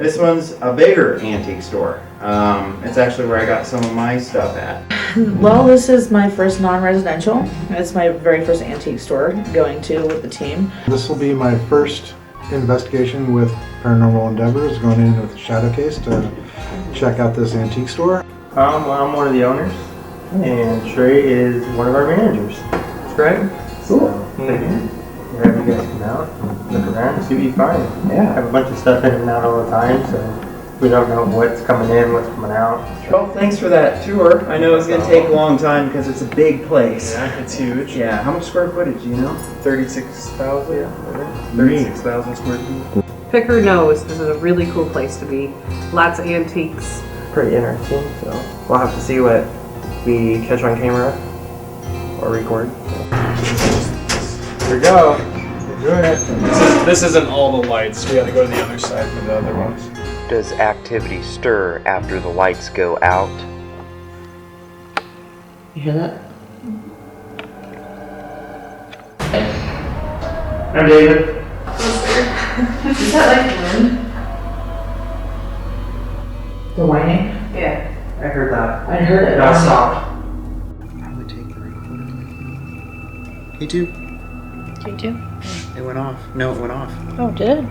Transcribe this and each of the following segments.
This one's a bigger antique store. It's actually where I got some of my stuff at. Well, this is my first non-residential. It's my very first antique store going to with the team. This will be my first investigation with Paranormal Endeavors, going in with a shadow case to check out this antique store. I'm one of the owners, and Trey is one of our managers. That's right. Cool. We're having you guys come out and look around and see what you find. Yeah. I have a bunch of stuff in and out all the time, so we don't know what's coming in, what's coming out. Well, thanks for that tour. I know it's gonna take a long time because it's a big place. Yeah, it's huge. Yeah, how much square footage, do you know? 36,000. Yeah. 36,000 square feet. Picker knows this is a really cool place to be. Lots of antiques. Pretty interesting, so we'll have to see what we catch on camera or record. Here we go. This isn't all the lights. We had to go to the other side for the other ones. Does activity stir after the lights go out? You hear that? I'm David. Is that like wind? The whining? Yeah. I heard that. I heard it. Now stop. Probably take the recorder with me. Hey, two. It went off. No, it went off. Oh, it did?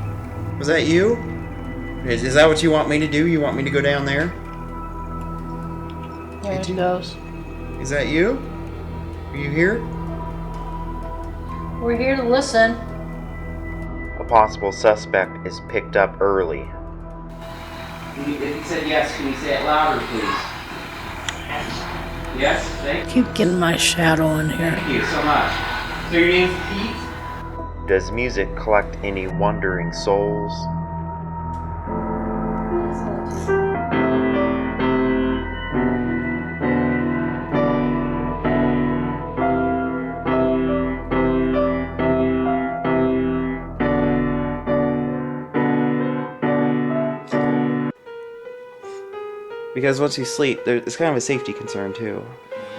Was that you? Is that what you want me to do? You want me to go down there? There it goes. Is that you? Are you here? We're here to listen. A possible suspect is picked up early. If you said yes, can you say it louder, please? Yes, thank you. Keep getting my shadow in here. Thank you so much. So your name's Pete? Does music collect any wandering souls? Because once you sleep, it's kind of a safety concern too.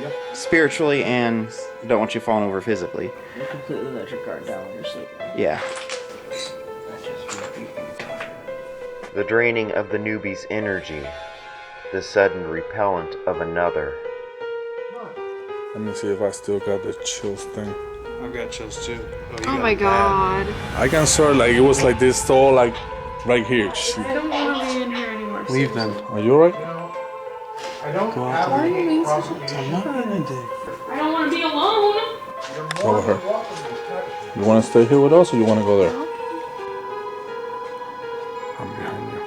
Yep. Spiritually, and don't want you falling over physically. You completely let your guard down when you're sleeping. Yeah. The draining of the newbie's energy. The sudden repellent of another. Let me see if I still got the chills thing. I've got chills too. Oh my god. I can sort of like, it was like this, all like right here. See? I don't want to be in here anymore. Leave then. Are you alright? I don't Go have out. any I'm not obligation. I don't want to be alone. Tell her. You want to stay here with us or you want to go there? I'm behind you.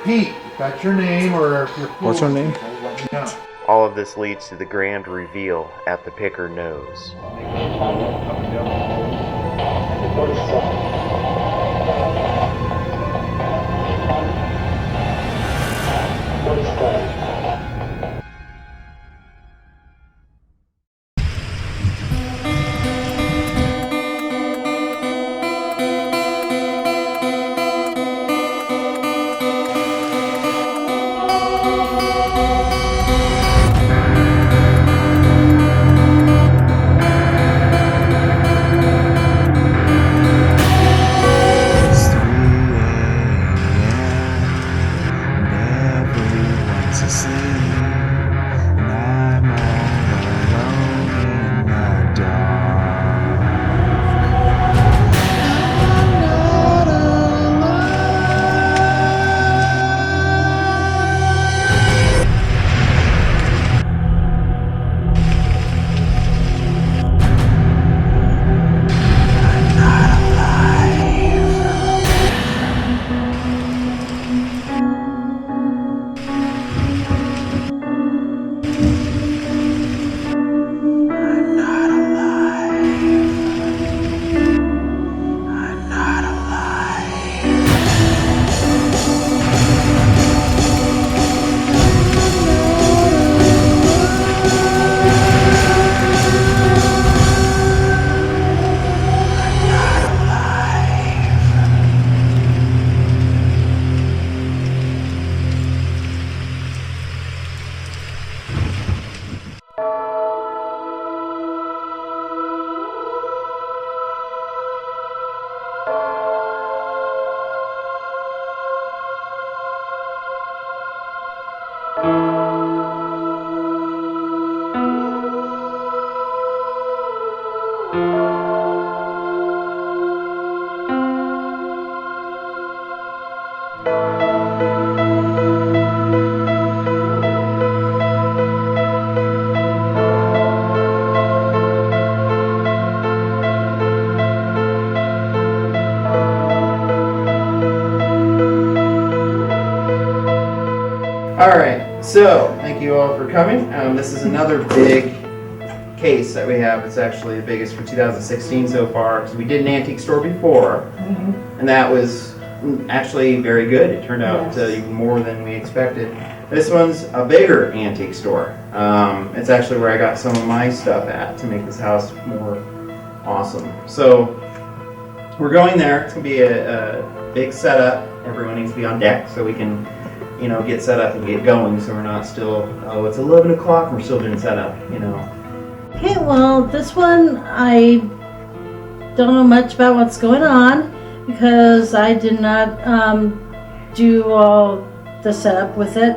Pete, that's your name, or if you're What's her name? let me know. All of this leads to the grand reveal at the Picker Nose. So, thank you all for coming. This is another big case that we have. It's actually the biggest for 2016 so far, because we did an antique store before, and that was actually very good. It turned out even more than we expected. This one's a bigger antique store. It's actually where I got some of my stuff at to make this house more awesome. So, we're going there. It's going to be a big setup. Everyone needs to be on deck so we can, get set up and get going, so we're not still, it's 11 o'clock and we're still doing setup, Okay, well, this one, I don't know much about what's going on because I did not do all the setup with it.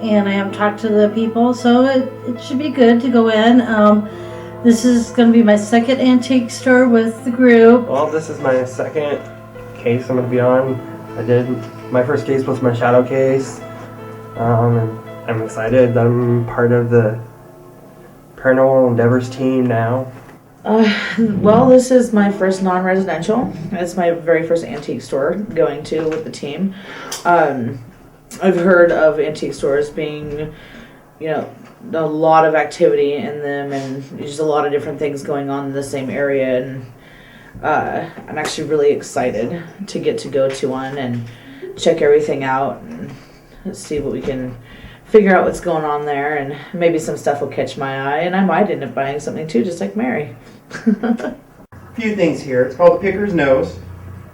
And I haven't talked to the people, so it should be good to go in. This is going to be my second antique store with the group. Well, this is my second case I'm going to be on. My first case was my shadow case. And I'm excited that I'm part of the Paranormal Endeavors team now. Well, this is my first non-residential. It's my very first antique store going to with the team. I've heard of antique stores being, a lot of activity in them and just a lot of different things going on in the same area. And I'm actually really excited to get to go to one and check everything out and see what we can figure out what's going on there, and maybe some stuff will catch my eye, and I might end up buying something too, just like Mary. A few things here. It's called the Picker's Nose.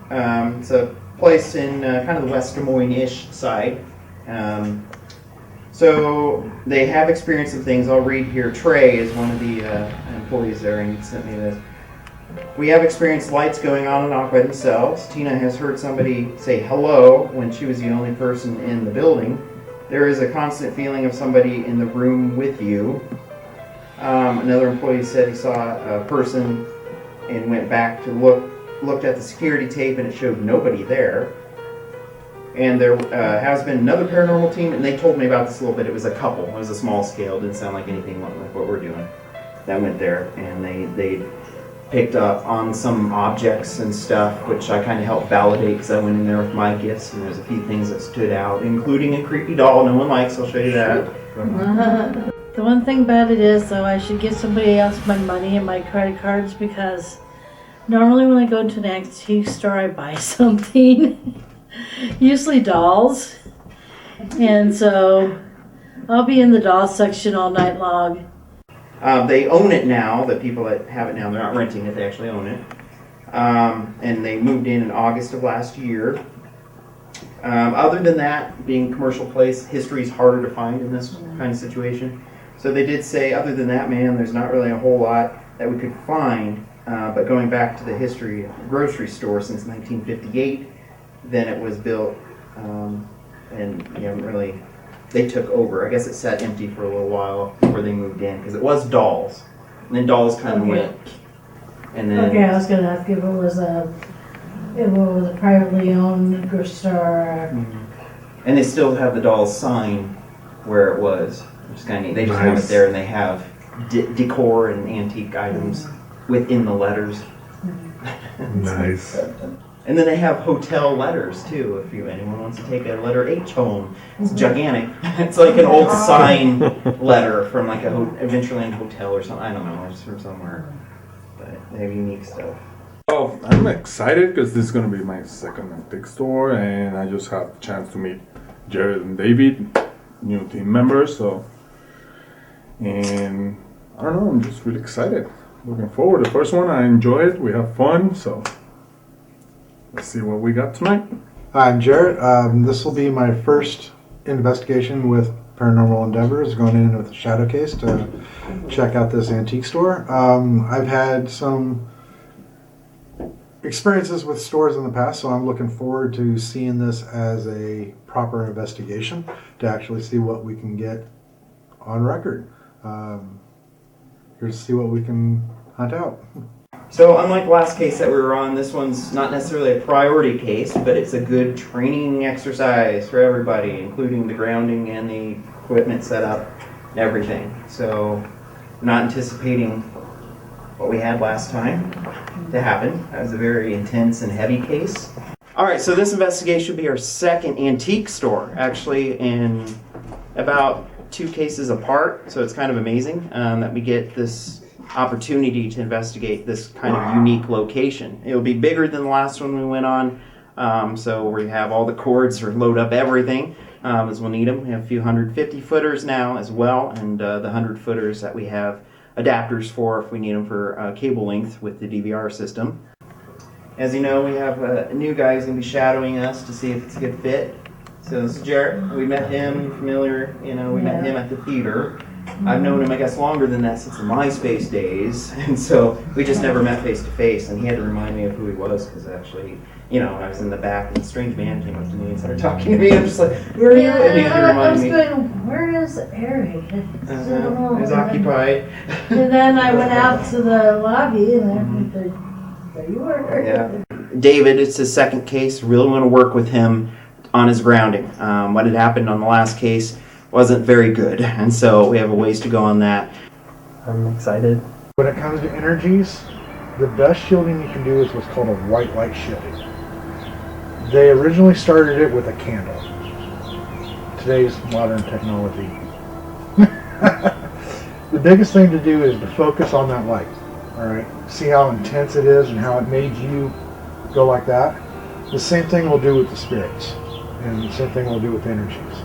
It's a place in kind of the West Des Moines-ish side. So they have experience of things. I'll read here. Trey is one of the employees there, and he sent me this. We have experienced lights going on and off by themselves. Tina has heard somebody say hello when she was the only person in the building. There is a constant feeling of somebody in the room with you. Another employee said he saw a person and went back to looked at the security tape and it showed nobody there. And there has been another paranormal team, and they told me about this a little bit. It was a couple. It was a small scale. Didn't sound like anything like what we're doing. That went there, and they picked up on some objects and stuff, which I kind of helped validate because I went in there with my gifts, and there's a few things that stood out, including a creepy doll no one likes. I'll show you that. The one thing about it is, though, I should give somebody else my money and my credit cards because normally when I go into an antique store, I buy something. Usually dolls. And so I'll be in the doll section all night long. They own it now. The people that have it now, they're not renting it, they actually own it. And they moved in August of last year. Other than that, being a commercial place, history is harder to find in this kind of situation. So they did say, other than that, man, there's not really a whole lot that we could find. But going back to the history of the grocery store since 1958, then it was built, and you haven't really... They took over. I guess it sat empty for a little while before they moved in, because it was dolls. And then dolls kind of went. And then Okay, I was going to ask if it was a privately owned grocery store. And they still have the dolls sign where it was, which is kind of neat. They just have it there, and they have decor and antique items within the letters. Nice. And then they have hotel letters too, if anyone wants to take a letter H home. It's gigantic. It's like an old sign letter from like a Adventureland hotel or something. I don't know, it's from somewhere. But they have unique stuff. Well, I'm excited because this is going to be my second antique store, and I just have a chance to meet Jared and David, new team members. And I don't know, I'm just really excited. Looking forward. The first one, I enjoyed it. We have fun, so let's see what we got tonight. I'm Jared. This will be my first investigation with Paranormal Endeavors, going in with a shadow case to check out this antique store. I've had some experiences with stores in the past, so I'm looking forward to seeing this as a proper investigation to actually see what we can get on record. Here to see what we can hunt out. So unlike the last case that we were on, this one's not necessarily a priority case, but it's a good training exercise for everybody, including the grounding and the equipment setup and everything. So I'm not anticipating what we had last time to happen. That was a very intense and heavy case. All right, so this investigation will be our second antique store, actually, in about 2 cases apart, so it's kind of amazing that we get this opportunity to investigate this kind of unique location. It'll be bigger than the last one we went on, so we have all the cords or load up everything as we'll need them. We have a few 150 footers now as well, and the 100 footers that we have adapters for if we need them for cable length with the DVR system. As you know, we have a new guy who's going to be shadowing us to see if it's a good fit. So this is Jarrett. We met him, familiar, we met him at the theater. I've known him, I guess, longer than that, since the MySpace days, and so we just never met face to face, and he had to remind me of who he was, because actually, I was in the back, and a strange man came up to me and started talking to me. I'm just like, who are you? And he had to remind me. I was going, where is Eric? He was occupied. And then I went out to the lobby, and there you were. Yeah. David, it's his second case. Really want to work with him on his grounding. What had happened on the last case wasn't very good, and so we have a ways to go on that. I'm excited. When it comes to energies, the best shielding you can do is what's called a white light shielding. They originally started it with a candle. Today's modern technology. The biggest thing to do is to focus on that light. All right. See how intense it is and how it made you go like that. The same thing we'll do with the spirits, and the same thing we'll do with energies.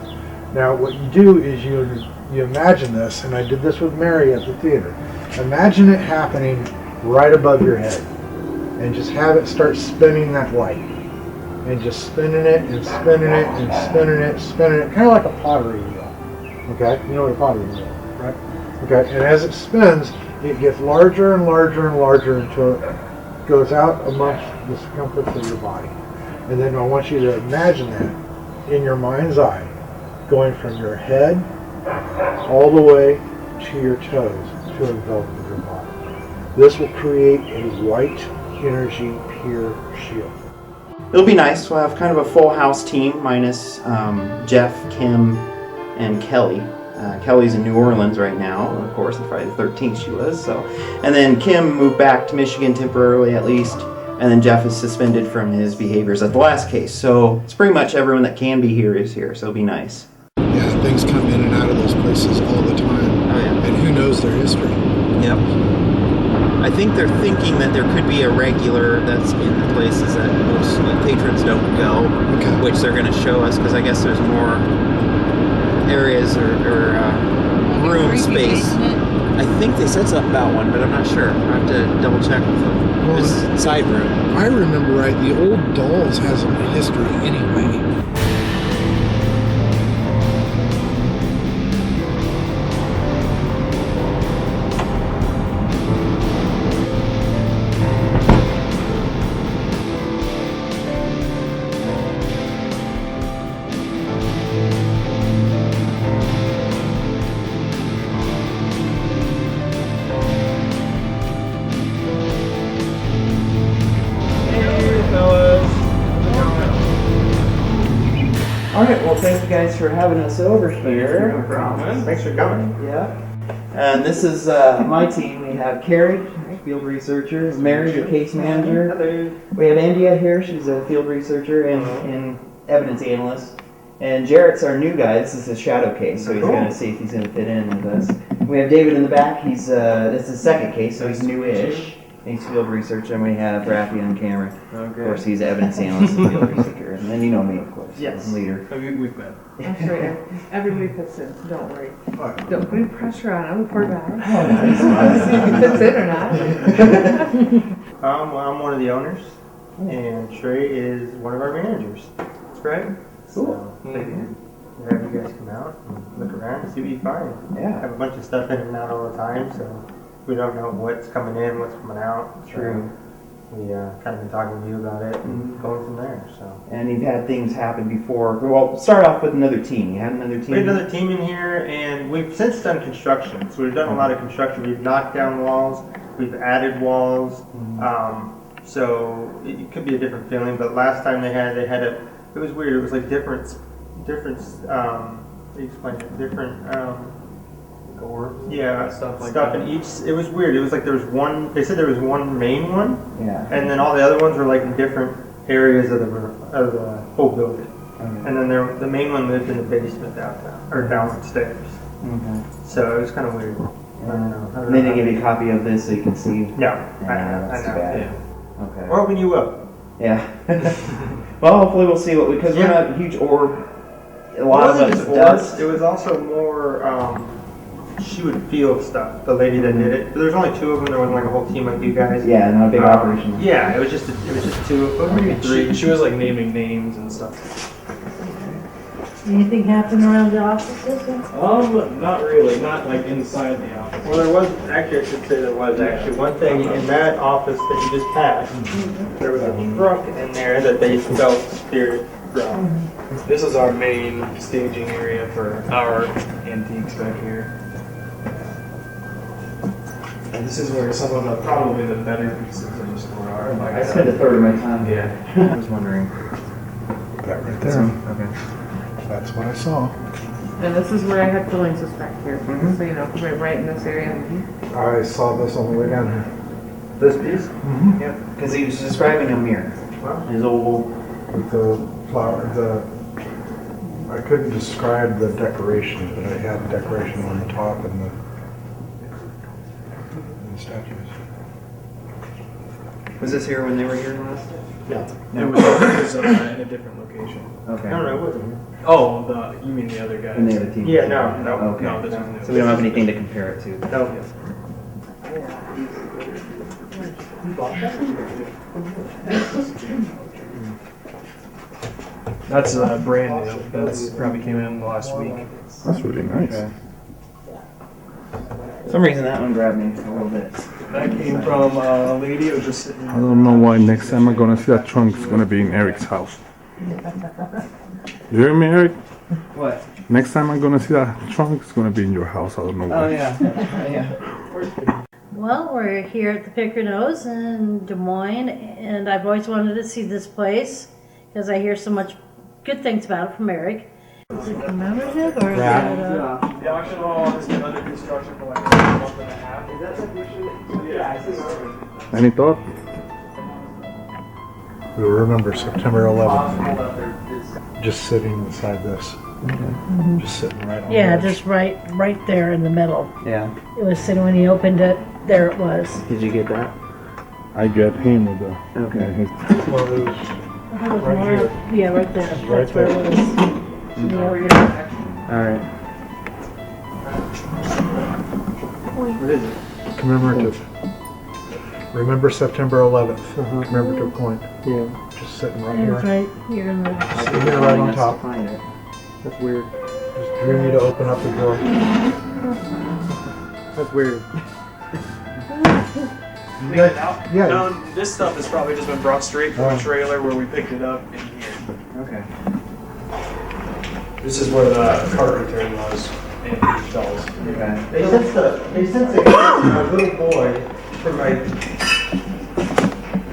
Now, what you do is you imagine this, and I did this with Mary at the theater. Imagine it happening right above your head, and just have it start spinning that light, and just spinning it and spinning it and spinning it, kind of like a pottery wheel. Okay, you know what a pottery wheel is, right? Okay, and as it spins, it gets larger and larger and larger until it goes out amongst the circumference of your body. And then I want you to imagine that in your mind's eye, going from your head all the way to your toes to envelop your body. This will create a white energy pure shield. It'll be nice. We'll have kind of a full house team minus Jeff, Kim, and Kelly. Kelly's in New Orleans right now, of course, on Friday the 13th she was. And then Kim moved back to Michigan temporarily at least, and then Jeff is suspended from his behaviors at the last case. So it's pretty much everyone that can be here is here, so it'll be nice. Yeah, things come in and out of those places all the time. Oh yeah. And who knows their history. Yep. I think they're thinking that there could be a regular that's in the places that most patrons don't go, which they're going to show us, because I guess there's more areas or room space. I think they said something about one, but I'm not sure. I have to double check with them. Well, this side room. I remember right, the old Dolls has a history anyway. Alright, well thank you guys for having us over here. No problem. Thanks for coming. Yeah. And this is my team. We have Carrie, field researcher, Mary, the case manager. Hello. We have India here, she's a field researcher and evidence analyst. And Jarrett's our new guy. This is his shadow case, so he's going to see if he's going to fit in with us. We have David in the back. He's this is his second case, so he's new-ish. He's field researcher, and we have Rafi on camera. Okay. Of course, he's evidence analyst and field researcher. And then you know me, of course. Yes. I'm leader. We've met. I'm sure everybody fits in, so don't worry. Don't put any pressure on him, poor guy. Oh, See if he fits in or not. I'm one of the owners, and Trey is one of our managers. That's right. Cool. So, we'll have you guys come out and look around and see what you find. Yeah. Have a bunch of stuff in and out all the time, so we don't know what's coming in, what's coming out. True. So we kind of been talking to you about it and going from there. So. And you've had things happen before. Well, start off with another team. You had another team? We had another team in here, and we've since done construction. So we've done a lot of construction. We've knocked down walls. We've added walls. So it could be a different feeling. But last time they had a. It was weird. It was like different. How do you explain it? Different. Orbs. Yeah, Stuff like stuff that. in each. It was weird. It was like there was one. They said there was one main one. Yeah. And then all the other ones were like in different areas of the whole building. Okay. And then the main one lived in the basement downstairs. So it was kind of weird. I don't know. And then they give you a copy of this so you can see. No, Yeah, I that's too know. bad. Yeah. Okay. Or when you will. Yeah. Well, hopefully we'll see because we're not a huge orb. A lot of wasn't it's just dust. It was also more. She would feel stuff. The lady that did it. There's only two of them. There wasn't like a whole team like you guys. Yeah, not a big operation. Yeah, it was just two of them. Maybe three. She was like naming names and stuff. Anything happen around the offices? Not really. Not like inside the office. Well, there was actually. I should say there was actually one thing in that office that you just passed. There was a truck in there that they felt spirit from. This is our main staging area for our antiques back here. And this is where some of the probably the better pieces of the store are. Like I spent a third of my time here. I was wondering. That right there. Okay. That's what I saw. And this is where I had fillings was back here. So, you know, right in this area. I saw this on the way down here. This piece? Yep. Because he was describing a mirror. His old. With the flower, I couldn't describe the decoration, but I had decoration on the top and the statues. Was this here when they were here last? No. It was in a different location. Okay. No, it wasn't. Oh, you mean the other guy? And the other team. Yeah, no. Okay. No, this one's So we don't have anything to compare it to. No. That's brand new. That's probably came in the last week. That's really nice. Okay. For some reason that one grabbed me a little bit. That came from a lady who was just sitting. I don't know why next time I'm gonna see that trunk is gonna be in Eric's house. You hear me, Eric? What? Next time I'm gonna see that trunk, it's gonna be in your house. I don't know why. Oh yeah. Yeah. Well, we're here at the Picker Nose in Des Moines, and I've always wanted to see this place because I hear so much good things about it from Eric. Is it commemorative or is it The auction hall has been under construction for like a month and a half. Is that something we should? Yeah. Any thought? We remember September 11th, just sitting beside this. Just sitting right on Yeah, the edge. just right there in the middle. Yeah. It was sitting when he opened it. There it was. Did you get that? I get him with the. Okay. Yeah, his, Well, it was I thought it was Right more- here. Yeah, right there. Right That's where there. it was. When he opened it. All right. What is it? commemorative. Remember September 11th, commemorative point. Yeah. Just sitting right It was here. right here in the. Sitting here right on top. Find it. That's weird. Just drew me to open up the door. That's weird. Picked it out? Yeah. No, this stuff has probably just been brought straight from a trailer where we picked it up in here. Okay. This is where the cart return was and these dolls. Okay. They sent a little boy from like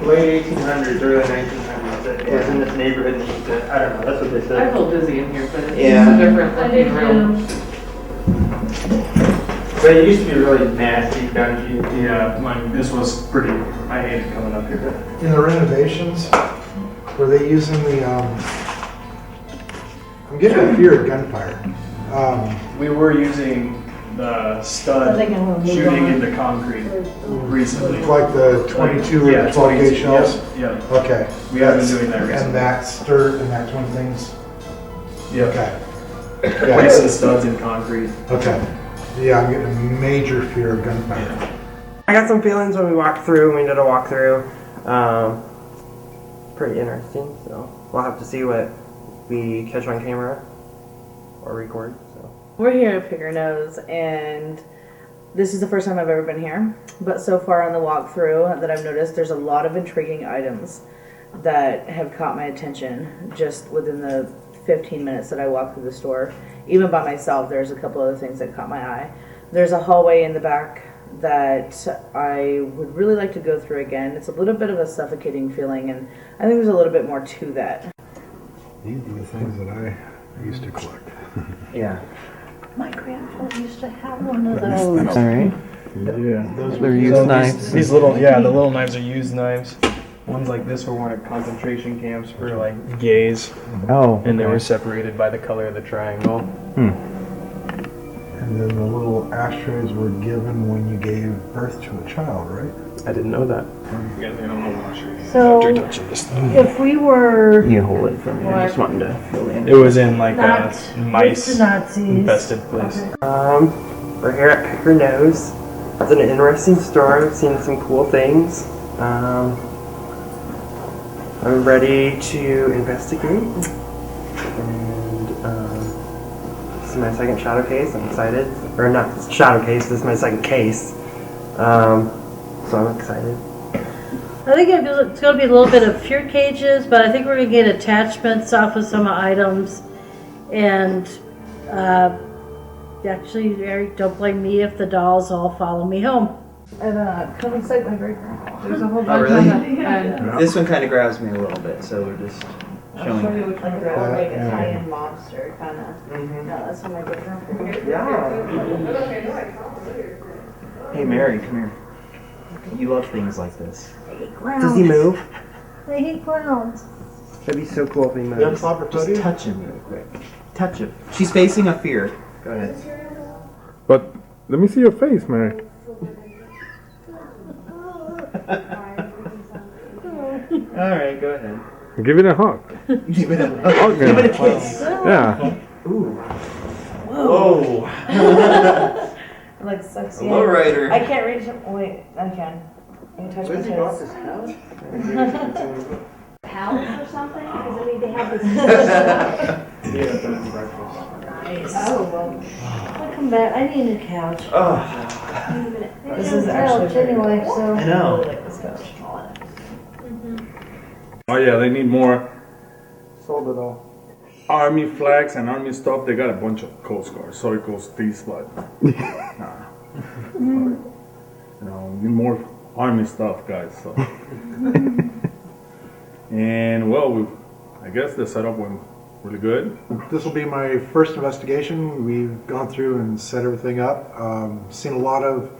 late 1800s, early 1900s that was in this neighborhood and he used to, I don't know, that's what they I said. feel dizzy in here, but it's Yeah. a different looking room. But it used to be really nasty down here. Yeah, this was pretty. I hated coming up here. In the renovations, were they using the, I'm getting a fear of gunfire. We were using the stud I think I'm gonna move shooting on. into concrete recently. Like the 22 or Yeah, the 12 gauge 22, shells? Yeah. Okay. We have been That's- doing that recently. And that stirred and that 20 things? Yeah. Okay. Placing studs in concrete. Okay. Yeah, I'm getting a major fear of gunfire. I got some feelings when we walked through, we did a walkthrough. Pretty interesting, so we'll have to see what we catch on camera or record. So. We're here at Picker Nose, and this is the first time I've ever been here. But so far on the walkthrough that I've noticed, there's a lot of intriguing items that have caught my attention just within the 15 minutes that I walked through the store. Even by myself, there's a couple other things that caught my eye. There's a hallway in the back that I would really like to go through again. It's a little bit of a suffocating feeling, and I think there's a little bit more to that. These are the things that I used to collect. Yeah. My grandfather used to have one of those. All right. yeah. They're used knives. These little, the little knives are used knives. Ones like this were one of concentration camps for like gays, Oh. and they were separated by the color of the triangle. And then the little ashtrays were given when you gave birth to a child, right? I didn't know that. Yeah, they don't know what So, After touching this thing. if we were You hold it for me. I just wanted to fill in. It was in like not a mice with the Nazis, infested place. We're here at Picker Nose. It's an interesting store. I've seen some cool things. I'm ready to investigate. And this is my second shadow case. I'm excited. Or not shadow case, this is my second case. So I'm excited. I think it's going to be a little bit of fear cages, but I think we're going to get attachments off of some items. And actually, Eric, don't blame me if the dolls all follow me home. And come inside my very There's a whole Oh, bunch really? on it. And This one kind of grabs me a little bit, so we're just I'll show showing. you which one grabs like a Italian mobster kind of. Mhm. No, that's in my bedroom. Hey, Mary, come here. You love things like this. I hate clowns. Does he move? I hate clowns. That'd be so cool if he moves. Just touch him real quick. Touch him. She's facing a fear. Go ahead. But let me see your face, Mary. All right, go ahead. Give it a hug. Give it a Hug give him. it a kiss. Yeah. Ooh. Whoa. Like sexy. Hello, Ryder. I can't reach him. Wait, I can. You can touch my toes. Pals or something? Because I mean, they have this. Yeah, that's breakfast. Nice. Oh, well. I'll come back. I need a new couch. This is actually pretty anyway, cool. so. I know. I really like this couch. Oh yeah, they need more Sold it all. army flags and army stuff. They got a bunch of Coast Guard, so it goes these, but nah. You know, need more army stuff, guys. So. And well, I guess the setup went really good. This will be my first investigation. We've gone through and set everything up. Seen a lot of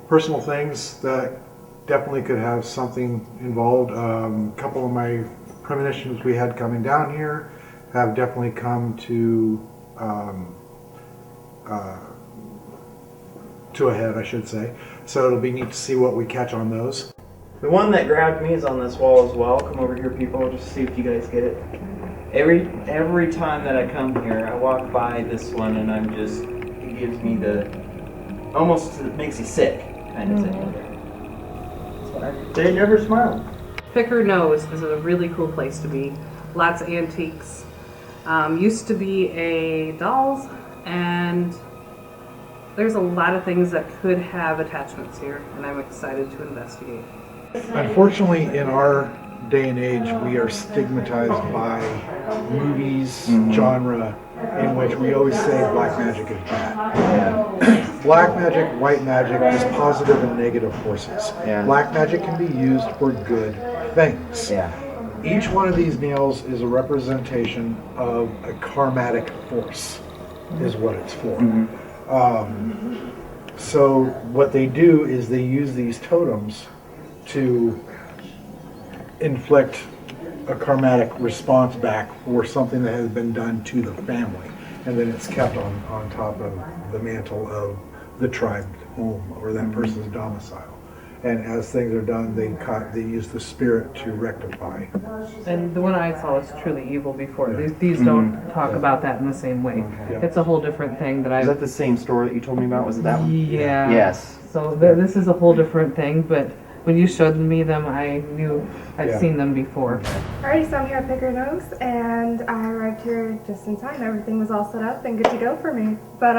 personal things that definitely could have something involved. A couple of my premonitions we had coming down here have definitely come to a head, I should say. So it'll be neat to see what we catch on those. The one that grabbed me is on this wall as well. Come over here, people, just see if you guys get it. Every time that I come here, I walk by this one and I'm just, it gives me the, almost it makes you sick kind of thing. They never smile. Picker Nose is a really cool place to be. Lots of antiques. Used to be a dolls, and there's a lot of things that could have attachments here, and I'm excited to investigate. Unfortunately, in our day and age, we are stigmatized by movies, genre, in which we always say black magic is bad. Black magic, white magic, is positive and negative forces. Yeah. Black magic can be used for good things. Yeah. Each one of these nails is a representation of a karmatic force, is what it's for. So what they do is they use these totems to inflict a karmatic response back for something that has been done to the family. And then it's kept on top of the mantle of the tribe home or that person's domicile. And as things are done, they use the spirit to rectify. And the one I saw was truly evil before. These don't talk about that in the same way. Yeah. It's a whole different thing that I. Is that the same store that you told me about? Was it that one? Yeah. Yes. So this is a whole different thing, but when you showed me them, I knew I'd seen them before. Alrighty, so I'm here at Picker Nose, and I arrived here just in time. Everything was all set up and good to go for me. But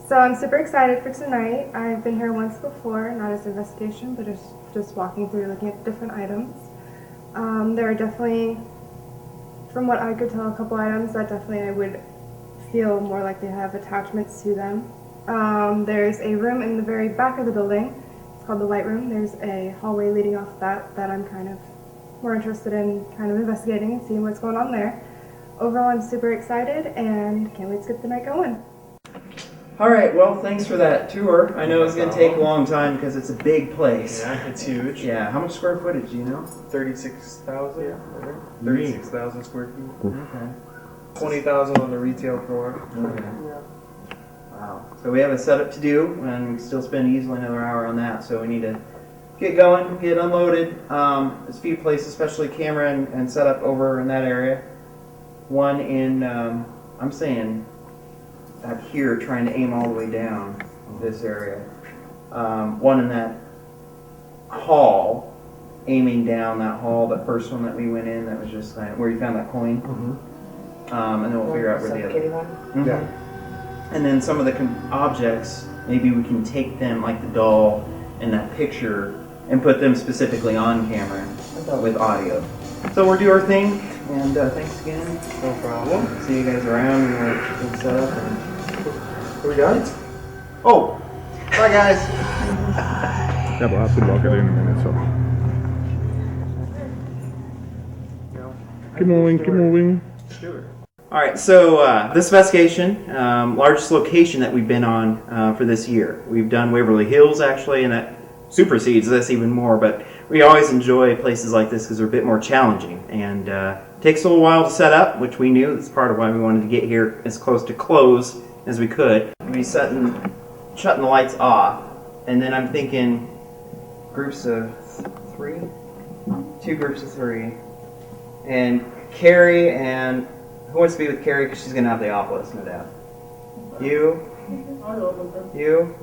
so I'm super excited for tonight. I've been here once before, not as an investigation, but just walking through, looking at different items. There are definitely, from what I could tell, a couple items that definitely I would feel more like they have attachments to them. There's a room in the very back of the building. It's called the Light Room. There's a hallway leading off that I'm kind of more interested in kind of investigating and seeing what's going on there. Overall, I'm super excited and can't wait to get the night going. All right, well, thanks for that tour. I know it's going to take a long time because it's a big place. Yeah, it's huge. Yeah, how much square footage do you know? 36,000. Yeah. 36,000 square feet. Okay. 20,000 on the retail floor. Okay. Wow. So we have a setup to do, and we still spend easily another hour on that. So we need to get going, get unloaded. There's a few places, especially camera and setup over in that area. One in, I'm saying, out here, trying to aim all the way down this area. One in that hall, aiming down that hall, the first one that we went in, that was just where you found that coin. And then we'll figure out where the other one. Yeah. And then some of the objects, maybe we can take them, like the doll and that picture, and put them specifically on camera with audio. So we'll do our thing, and thanks again. No problem. See you guys around and we'll set up. And Are we done? Oh! Bye, guys. Yeah, but I have to log it in a minute, so. Keep moving. all right, so this investigation, largest location that we've been on for this year. We've done Waverly Hills, actually, and that supersedes this even more, but we always enjoy places like this because they're a bit more challenging, and takes a little while to set up, which we knew. That's part of why we wanted to get here as close to close as we could. We'd be shutting the lights off, and then I'm thinking groups of 3, 2 groups of 3, and Carrie, and who wants to be with Carrie because she's going to have the op list, no doubt. You? You?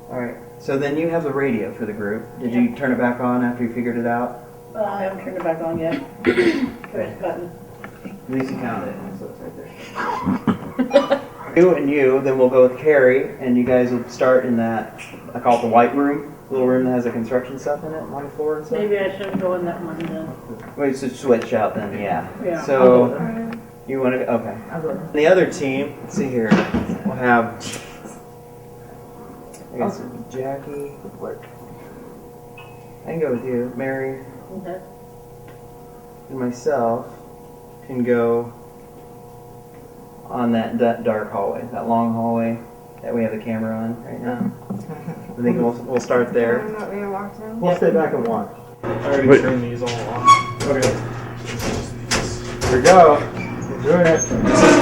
All right. So then you have the radio for the group. Did you turn it back on after you figured it out? I haven't turned it back on yet. Okay. Button. At least you found it. So it's right there. You and you, then we'll go with Carrie, and you guys will start in that, I call it the white room, little room that has the construction stuff in it on the floor and stuff. Maybe I should go in that one then. We should switch out then, yeah. Yeah. So you want to? Okay. The other team, let's see here. We'll have. I guess Jackie. What? I can go with you, Mary, Okay. and myself can go on that dark hallway, that long hallway that we have the camera on right now. I think we'll start there. We'll stay back and watch. I already turned these all off. Okay. Here we go. We're doing it.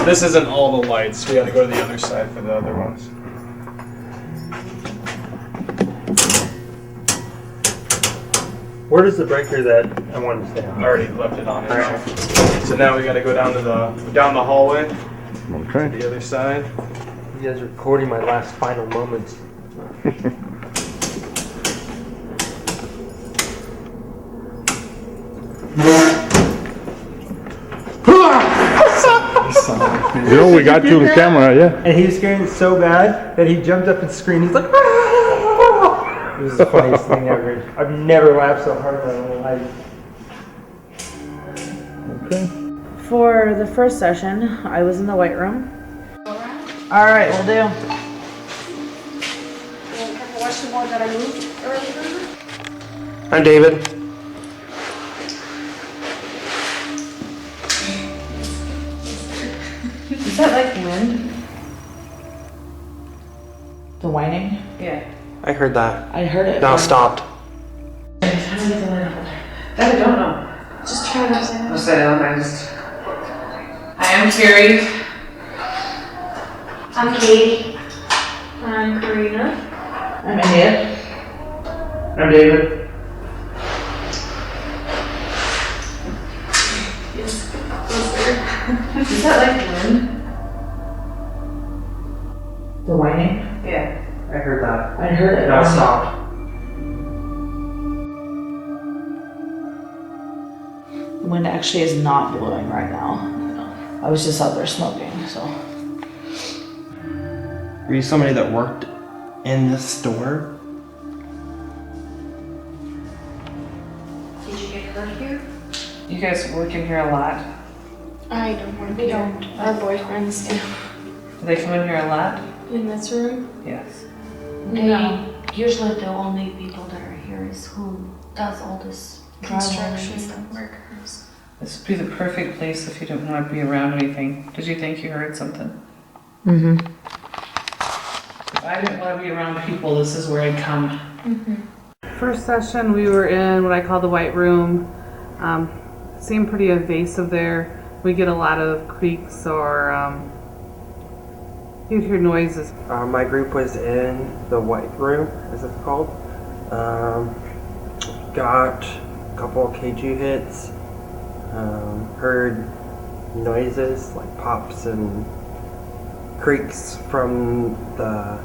This isn't all the lights. We had to go to the other side for the other ones. Where does the breaker that I wanted to stay on? I already left it on. So now we got to go down to the hallway. Okay. To the other side. You guys are recording my last final moments. You know, we got you the camera, yeah. And he was scared so bad that he jumped up and screamed. He's like, "Ah!" It was the funniest thing ever. I've never laughed so hard in my whole life. Okay. For the first session, I was in the white room. Alright, we'll do. Have you watched the one that I moved earlier? I'm David. Is that like wind? The whining? Yeah. I heard that. I heard it. Now it stopped. How do I get the light up there? I don't know. Just try it upside down. Upside down, I am Carrie. I'm Katie. I'm Karina. I'm India. I'm David. Is that like wind? The whining? Yeah. I heard that. I heard it. Now it stopped. The wind actually is not blowing right now. I was just out there smoking, so. Were you somebody that worked in this store? Did you get hurt here? You guys work in here a lot? I don't work here. Our boyfriends do. Do they come in here a lot? In this room? Yes. No. Usually the only people that are here is who does all this construction workers. This would be the perfect place if you don't want to be around anything. Did you think you heard something? Mm-hmm. If I didn't want to be around people, this is where I'd come. First session, we were in what I call the White Room. Seemed pretty invasive there. We get a lot of creaks or you'd hear noises. My group was in the White Room, as it's called. Got a couple of KG hits. Heard noises like pops and creaks from the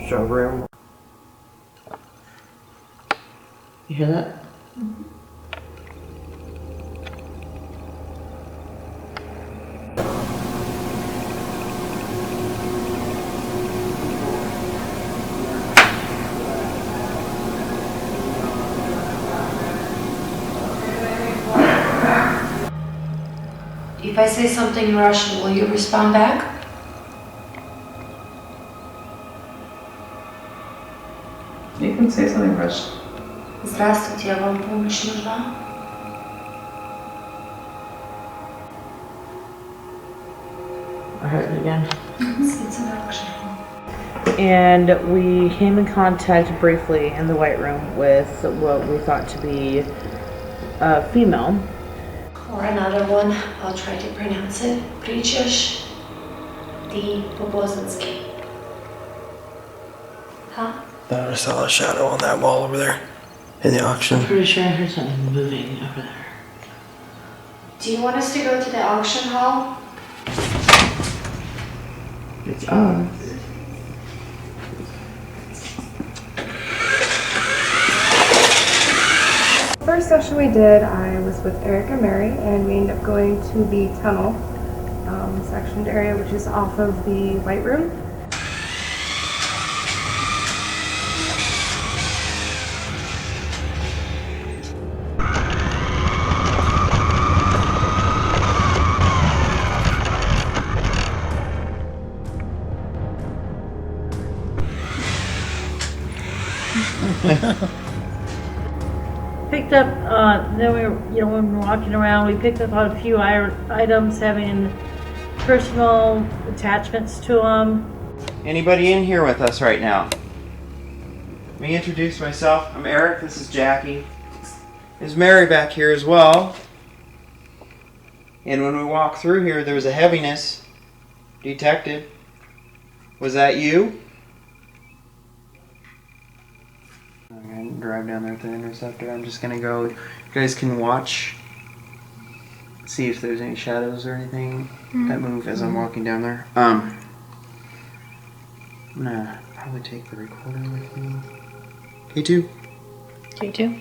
showroom. You hear that? If I say something in Russian, will you respond back? You can say something in Russian. Здравствуйте, вам помощь нужна? I heard it again. It's an action. And we came in contact briefly in the White Room with what we thought to be a female. Or another one, I'll try to pronounce it. Prichash D. Pobozinski. Huh? I saw a shadow on that wall over there in the auction. I'm pretty sure I heard something moving over there. Do you want us to go to the auction hall? It's on. First session we did, I was with Eric and Mary, and we ended up going to the tunnel sectioned area, which is off of the White Room. Picked up, then we were, when we were walking around, we picked up on a few items having personal attachments to them. Anybody in here with us right now? Let me introduce myself. I'm Eric. This is Jackie. There's Mary back here as well. And when we walked through here, there was a heaviness detected. Was that you? I'm going to drive down there to the interceptor. I'm just going to go. You guys can watch. See if there's any shadows or anything that move as I'm walking down there. I'm going to probably take the recorder with me. K2. K2?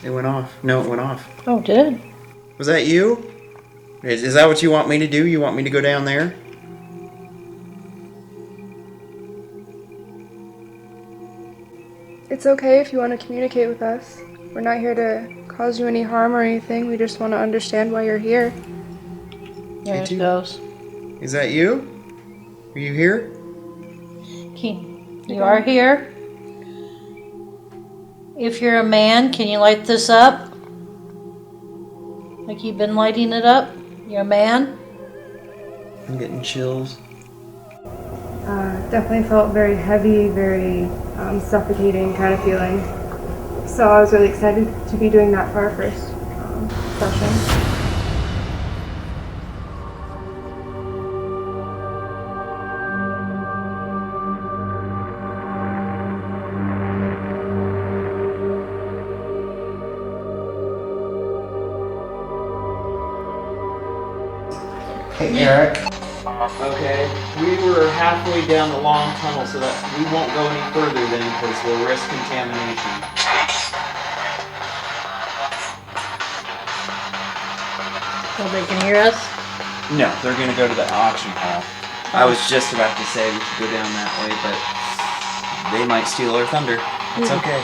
It went off. No, it went off. Oh, did it? Was that you? Is that what you want me to do? You want me to go down there? It's okay if you want to communicate with us. We're not here to cause you any harm or anything. We just want to understand why you're here. There it goes. Is that you? Are you here? You are here. If you're a man, can you light this up? Like you've been lighting it up? You're a man? I'm getting chills. Definitely felt very heavy, very suffocating kind of feeling. So I was really excited to be doing that for our first session. Hey, Eric. Okay, we were halfway down the long tunnel, so that we won't go any further then because we'll risk contamination. So they can hear us? No, they're gonna go to the auction hall. I was just about to say we should go down that way, but they might steal our thunder. It's okay.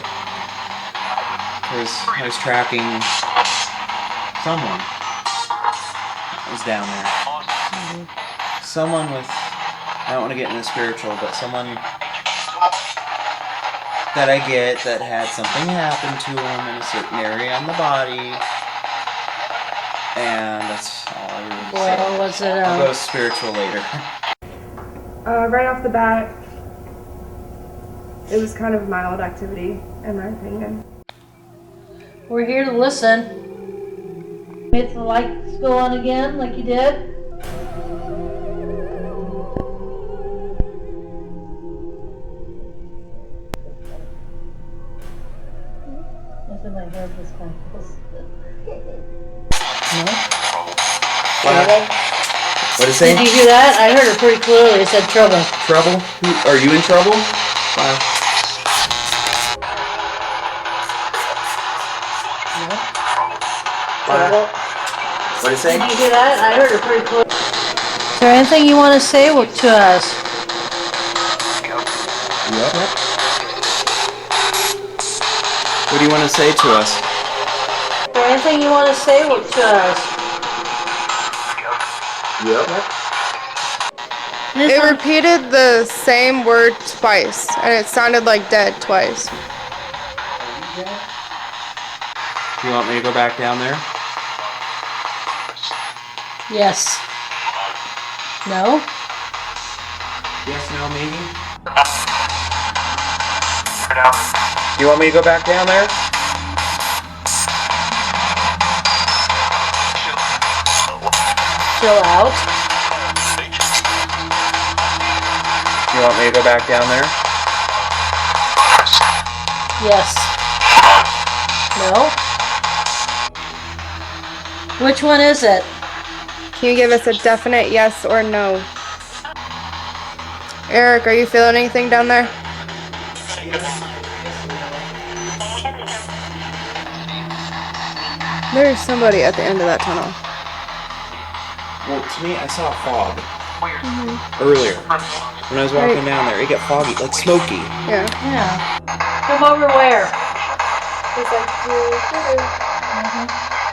I was tracking someone that was down there. Someone with, I don't want to get into spiritual, but someone that I get that had something happen to him in a certain area on the body. And that's all I really say. Well, was it I'll go spiritual later. Right off the bat, it was kind of a mild activity, in my opinion. We're here to listen. Make the lights go on again like you did. Nothing I heard was kind of What is it? Did you hear that? I heard it pretty clearly. It said trouble. Trouble? Are you in trouble? Wow. What is it? Did you hear that? I heard it pretty clearly. Is there anything you want to say to us? Yep. What do you want to say to us? Is there anything you want to say to us? Yep. It repeated the same word twice, and it sounded like dead twice. You want me to go back down there? Yes. No? Yes, no, maybe? You want me to go back down there? Chill out. You want me to go back down there? Yes. No? Which one is it? Can you give us a definite yes or no? Eric, are you feeling anything down there? There's somebody at the end of that tunnel. Well, to me, I saw fog earlier when I was walking down there. It got foggy, like smoky. Yeah. Yeah. Come over where?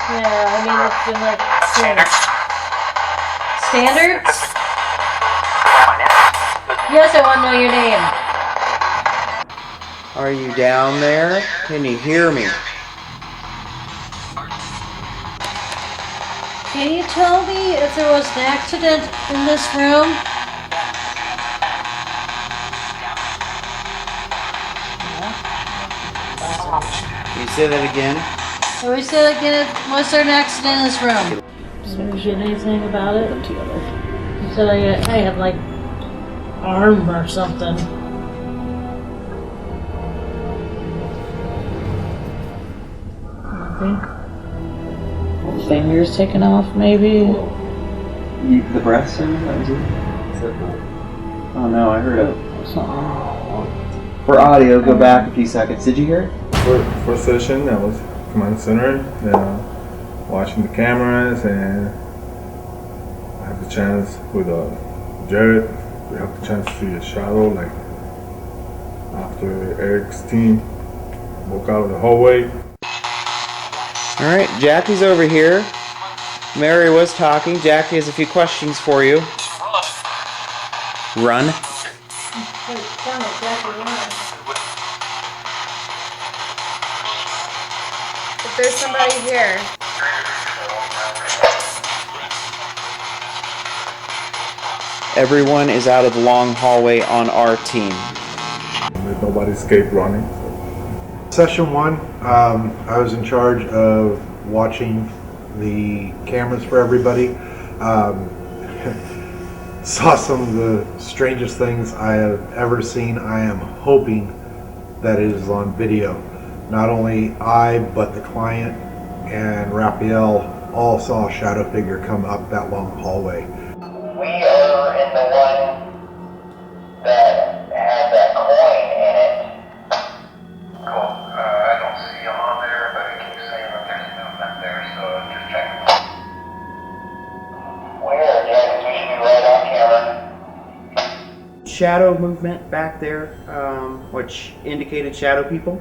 Yeah, I mean, it's been like... Standards? Yes, I want to know your name. Are you down there? Can you hear me? Can you tell me if there was an accident in this room? Can you say that again? Can we say that again? Was there an accident in this room? Did you get anything about it? You said I had like arm or something. Nothing. Fingers taken off, maybe. The breath sound? That was it? Oh no, I heard it. For audio, go back a few seconds. Did you hear it? First session, I was command center, watching the cameras, and I have the chance with Jared. We have the chance to see a shadow, like after Eric's team walk out of the hallway. All right, Jackie's over here. Mary was talking. Jackie has a few questions for you. Run. If there's somebody here. Everyone is out of the long hallway on our team. Nobody escaped running. Session 1, I was in charge of watching the cameras for everybody. Saw some of the strangest things I have ever seen. I am hoping that it is on video. Not only I, but the client and Raphael all saw a shadow figure come up that long hallway. We are in the one that had that coin in it. Cool. I don't see him on there, but it keeps saying that there's movement there, so just check. Where, Jack? We should be right on camera. Shadow movement back there, which indicated shadow people.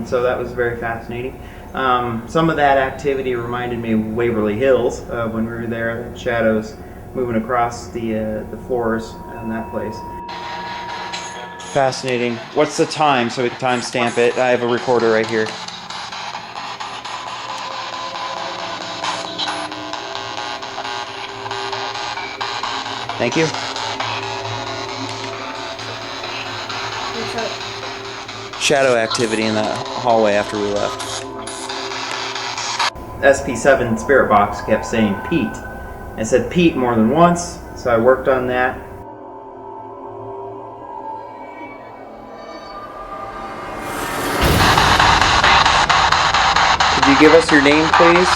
So that was very fascinating. Some of that activity reminded me of Waverly Hills when we were there. Shadows moving across the floors in that place. Fascinating. What's the time so we can time stamp it? I have a recorder right here. Thank you. shadow activity in that hallway after we left. SP7 spirit box kept saying Pete. It said Pete more than once, so I worked on that. Could you give us your name, please?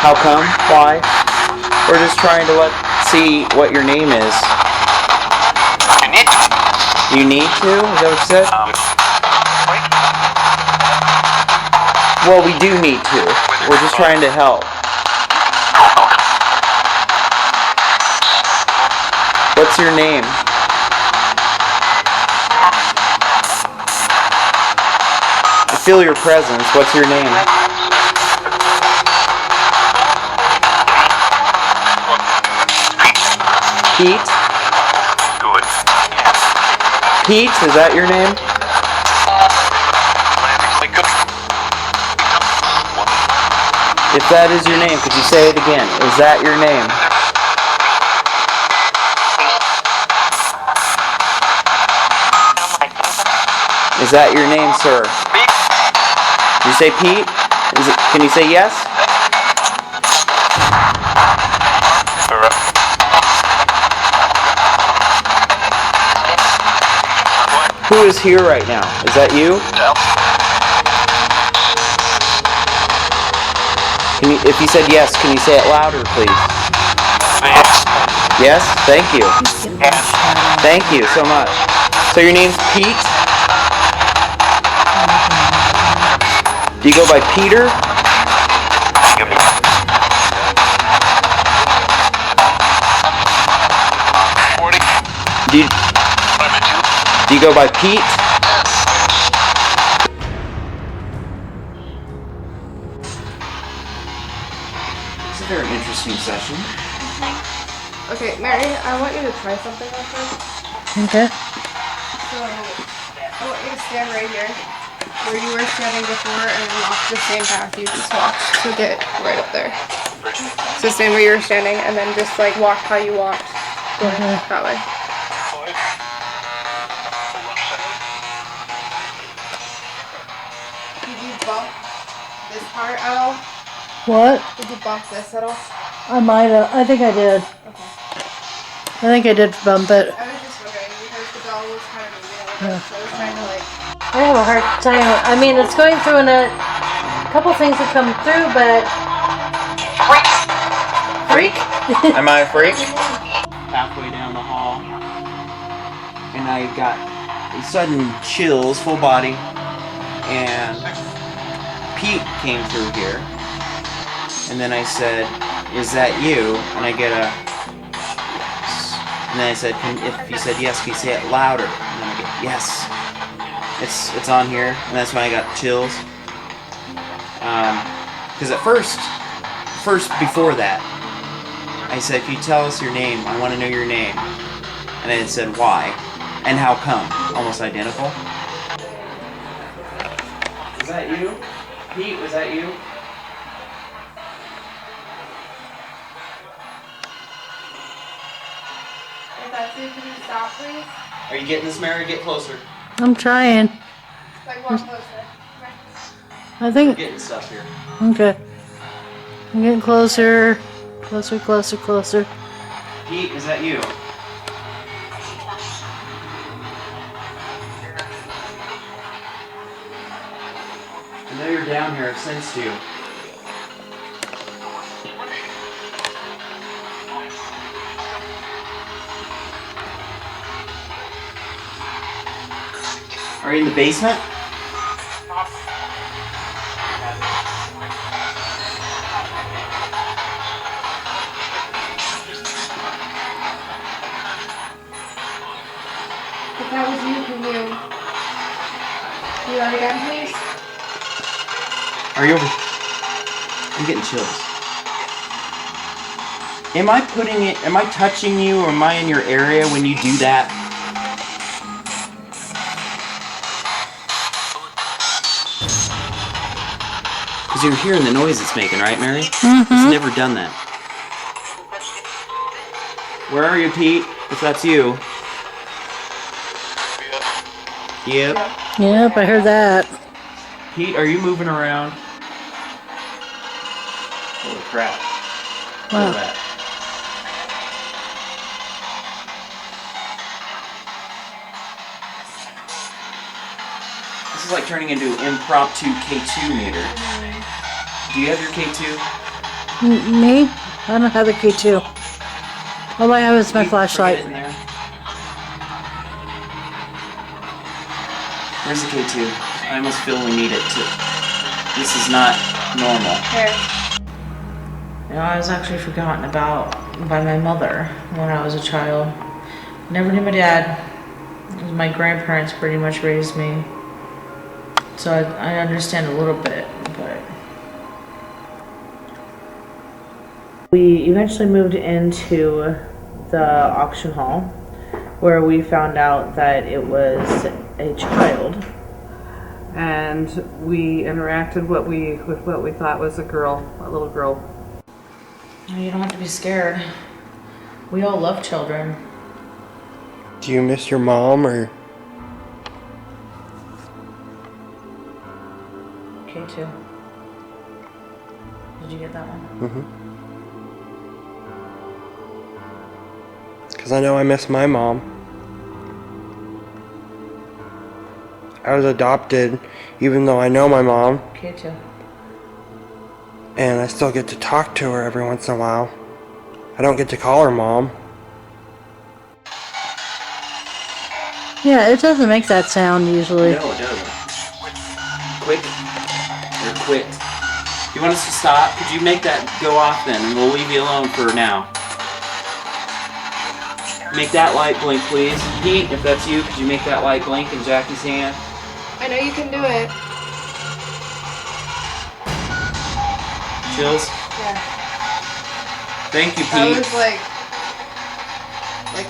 How come? Why? We're just trying to see what your name is. You need to? Is that what you said? Well, we do need to. We're just trying to help. What's your name? I feel your presence. What's your name? Pete? Pete, is that your name? If that is your name, could you say it again? Is that your name? Is that your name, sir? Did you say Pete? Can you say yes? Who is here right now? Is that you? If you said yes, can you say it louder, please? Yes? Thank you. Thank you so much. So your name's Pete? Do you go by Peter? Do you go by Pete? It's a very interesting session. Okay, Mary, I want you to try something real quick. Okay. So, I want you to stand right here, where you were standing before, and walk the same path you just walked to get right up there. So stand where you were standing, and then just like walk how you walked, going that way. Did you bump this part at all? What? Did you bump this at all? I might have. I think I did. Okay. I think I did bump it. I was just wondering because the doll was kind of moving a little bit, so I was trying to like. I have a hard time. I mean, it's going through and a couple things have come through, but. Freak? Am I a freak? Halfway down the hall, and I got sudden chills, full body, and Pete came through here, and then I said, "Is that you?" And I get a, and then I said, "If you said yes, can you say it louder?" And then I get yes. It's on here, and that's when I got chills. Because at first before that, I said, "Can you tell us your name? I want to know your name." And it said why and how come, almost identical. Was that you, Pete? Was that you? If that's you, can you stop, please? Are you getting this, Mary? Get closer. I'm trying. Like walk closer. I think. We're getting stuff here. Okay. I'm getting closer. Closer, closer, closer. Pete, is that you? I know you're down here. I've sensed you. Are you in the basement? If that was you, can you do that again, please? Are you over? I'm getting chills. Am I touching you, or am I in your area when you do that? Because you're hearing the noise it's making, right, Mary? Mm-hmm. It's never done that. Where are you, Pete? If that's you. Yep. Yep, I heard that. Pete, are you moving around? Holy crap. Look Wow. at that. This is like turning into an impromptu K2 meter. Do you have your K2? Me? I don't have a K2. All I have is my flashlight. In there. Where's the K2? I almost feel we need it to. This is not normal. Here. You know, I was actually forgotten about by my mother when I was a child. Never knew my dad. My grandparents pretty much raised me. So I understand a little bit, but... We eventually moved into the auction hall where we found out that it was a child. And we interacted with what we thought was a little girl. You don't have to be scared. We all love children. Do you miss your mom or? K2. Did you get that one? Mm-hmm. Because I know I miss my mom. I was adopted, even though I know my mom. K2. And I still get to talk to her every once in a while. I don't get to call her mom. Yeah, it doesn't make that sound usually. No, it doesn't. Quick or quit. You want us to stop? Could you make that go off then, and we'll leave you alone for now. Make that light blink, please. Pete, if that's you, could you make that light blink in Jackie's hand? I know you can do it. Chills? Yeah. Thank you, I Pete. was like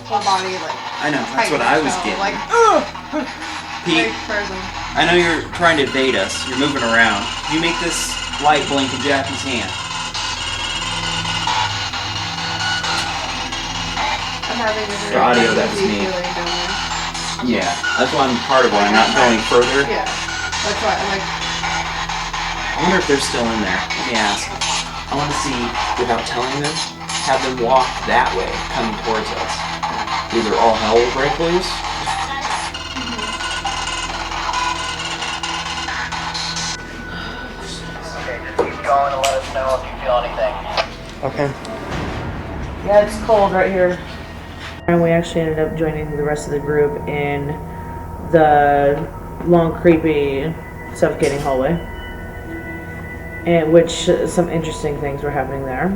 full body, like. I know, that's what I was getting. Like, Pete, like frozen. I know you're trying to evade us. You're moving around. Can you make this light blink in Jackie's hand? I'm having a For audio, that's me. Yeah, that's why I'm part of why I'm not going further. Yeah, that's why I'm like. I wonder if they're still in there. Let me ask. I want to see, without telling them, have them walk that way, coming towards us. Either all hell will break loose. Okay, just keep going and let us know if you feel anything. Okay. Yeah, it's cold right here. And we actually ended up joining the rest of the group in the long, creepy, suffocating hallway. And which some interesting things were happening there.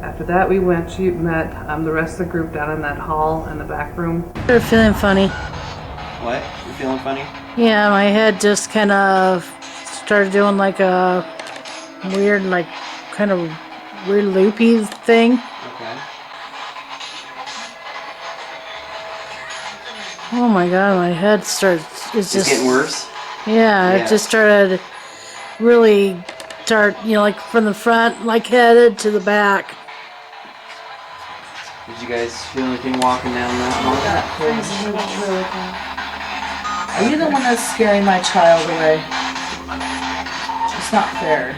After that, we met the rest of the group down in that hall in the back room. They're feeling funny. What? You feeling funny? Yeah, my head just kind of started doing like a weird, like kind of weird loopy thing. Okay. Oh my god, my head starts. It's just getting worse? Yeah, Yeah. it just started really like from the front, like headed to the back. Did you guys feel anything walking down that hall? Are you the one that's scaring my child away? It's not fair.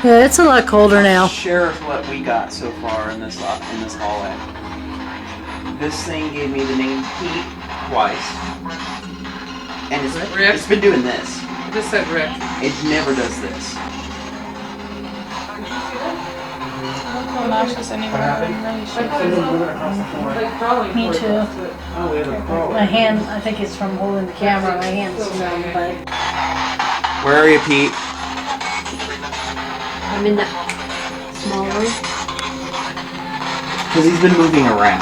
Yeah, it's a lot colder now. Share what we got so far in this hallway. This thing gave me the name Pete twice, and it's been doing this. It just said Rick. It never does this. Me too. My hand, I think it's from holding the camera. My hand's numb, but Where are you, Pete? I'm in that small room. Because he's been moving around.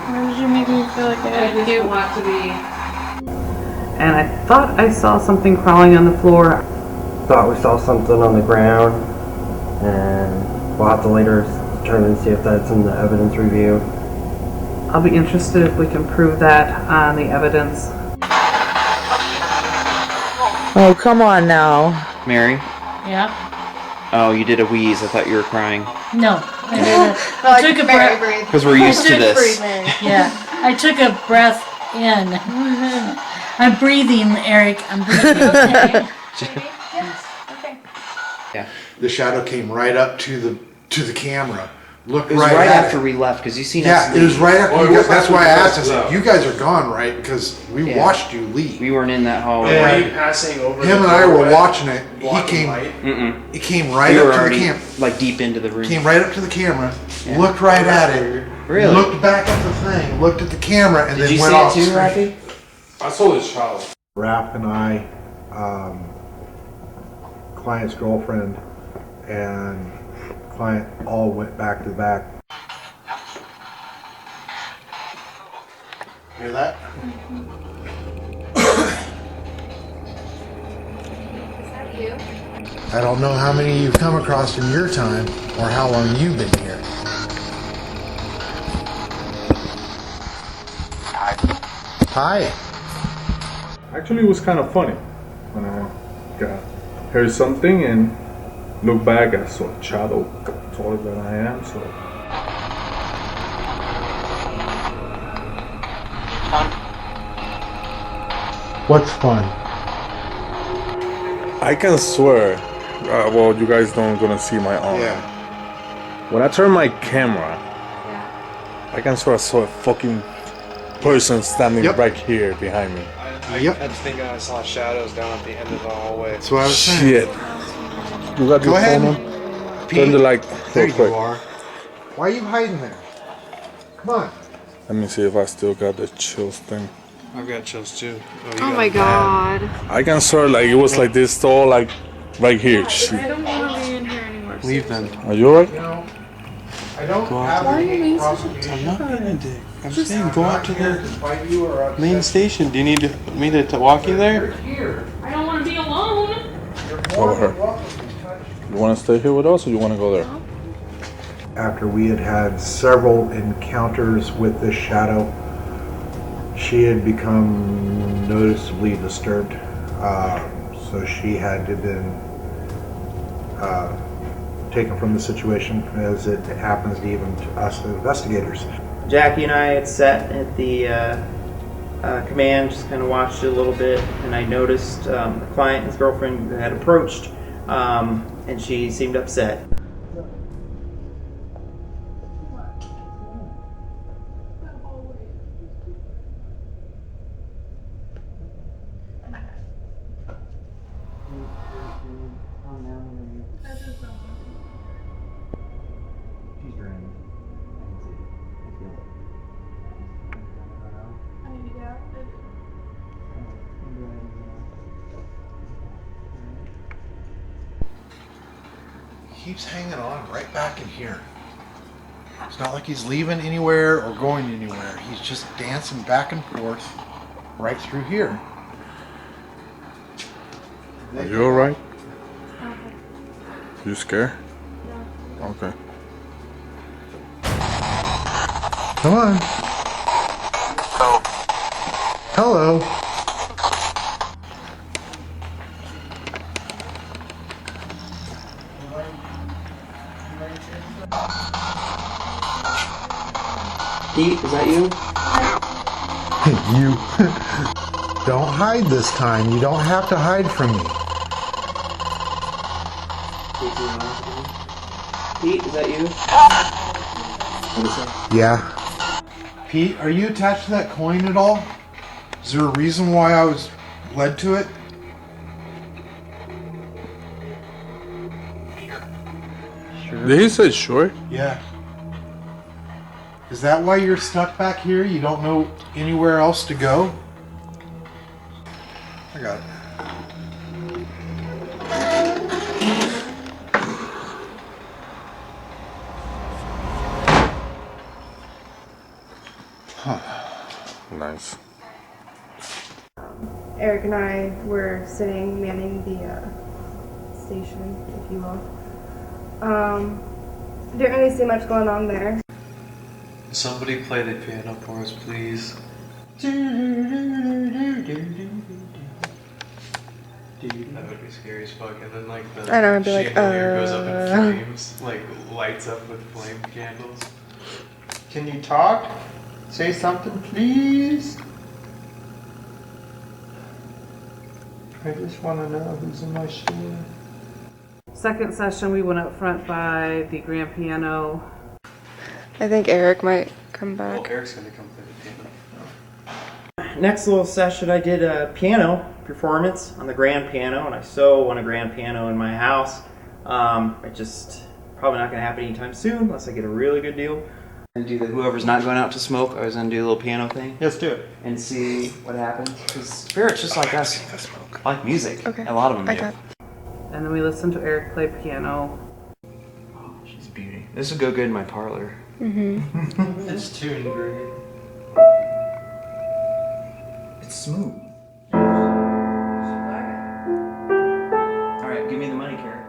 Why did you make me feel like I had you? Want to be. And I thought I saw something crawling on the floor. Thought we saw something on the ground, and we'll have to later determine and see if that's in the evidence review. I'll be interested if we can prove that on the evidence. Oh, come on now. Mary, Yeah? Oh, you did a wheeze. I thought you were crying. No, I didn't. I took a breath. Because we're used to this. Yeah, I took a breath in. I'm breathing, Eric. I'm breathing. Yeah. The shadow came right up to the camera. Looked It was right, right at after it. we left because you seen us Yeah, leave. it was right after. Oh, you it was guys, that's after why I we asked. I left. said, "You guys are gone, right?" Because we Yeah. watched you leave. We weren't in that hallway. Yeah. Were you passing over? Him the and I were doorway, watching it. He blocking came. light? Mm-mm. He came right We up were to the already camera. like deep into the room. Came right up to the camera. Yeah. Looked right at it. Really? Looked back at the thing. Looked at the camera, and Did then you went see off it too, screen. Rafi? I saw the shadow. Raph and I, client's girlfriend, and client all went back to back. Hear that? Is that you? I don't know how many you've come across in your time, or how long you've been here. Hi. Actually, it was kind of funny when I heard something and looked back. I saw a shadow taller than I am. So What's fun? I can swear. Well, you guys don't gonna see my arm. Yeah. When I turn my camera, I can swear I saw a fucking person standing Yep. right here behind me. I Yep. kept thinking I saw shadows down at the end of the hallway. That's what I was saying. Shit. You got Go your ahead. phone on? Pete, Turn the light there real quick. you are. Why are you hiding there? Come on. Let me see if I still got the chills thing. I've got chills too. Oh my god. I can swear like it was like this tall, like right here. Shit. I don't want to be in here anymore. Leave then. Are you alright? I don't Go out have there. any I'm prosecution. not being a dick. I'm Just- saying go out to I'm not here the to fight you or upset main station. Do you need me to walk you there? You're here. I don't want to be alone. Over her. You want to stay here with us or you want to go there? After we had had several encounters with this shadow, she had become noticeably disturbed. So she had to been taken from the situation, as it happens to even to us investigators. Jackie and I had sat at the command, just kind of watched it a little bit, and I noticed the client and his girlfriend had approached, and she seemed upset. She's drowning. I can see it. I feel it. He keeps hanging on right back in here. It's not like he's leaving anywhere or going anywhere. He's just dancing back and forth right through here. Are you alright? You scared? No. Okay. Come on. Hello. Pete, is that you? You. Don't hide this time. You don't have to hide from me. Pete, is that you? What is that? Yeah. Pete, are you attached to that coin at all? Is there a reason why I was led to it? Did he say sure? Yeah. Is that why you're stuck back here? You don't know anywhere else to go? I got it. Nice. Eric and I were sitting, manning the station, if you will. Didn't really see much going on there. Somebody play the piano for us, please. That would be scary as fuck. And then like the I know, I'd be like, chandelier goes up in flames, like lights up with flame candles. Can you talk? Say something, please. I just want to know who's in my store. Second session, we went up front by the grand piano. I think Eric might come back. Well, Eric's gonna come play the piano. Next little session, I did a piano performance on the grand piano, and I so want a grand piano in my house. It just probably not going to happen anytime soon unless I get a really good deal. And do the whoever's not going out to smoke, I was going to do a little piano thing. Let's do it. And see what happens. Because spirits, just like us, like music. Okay. A lot of them do. And then we listened to Eric play piano. Oh, she's a beauty. This would go good in my parlor. Mm-hmm. It's tuned great. It's smooth. Alright, give me the money, Kara.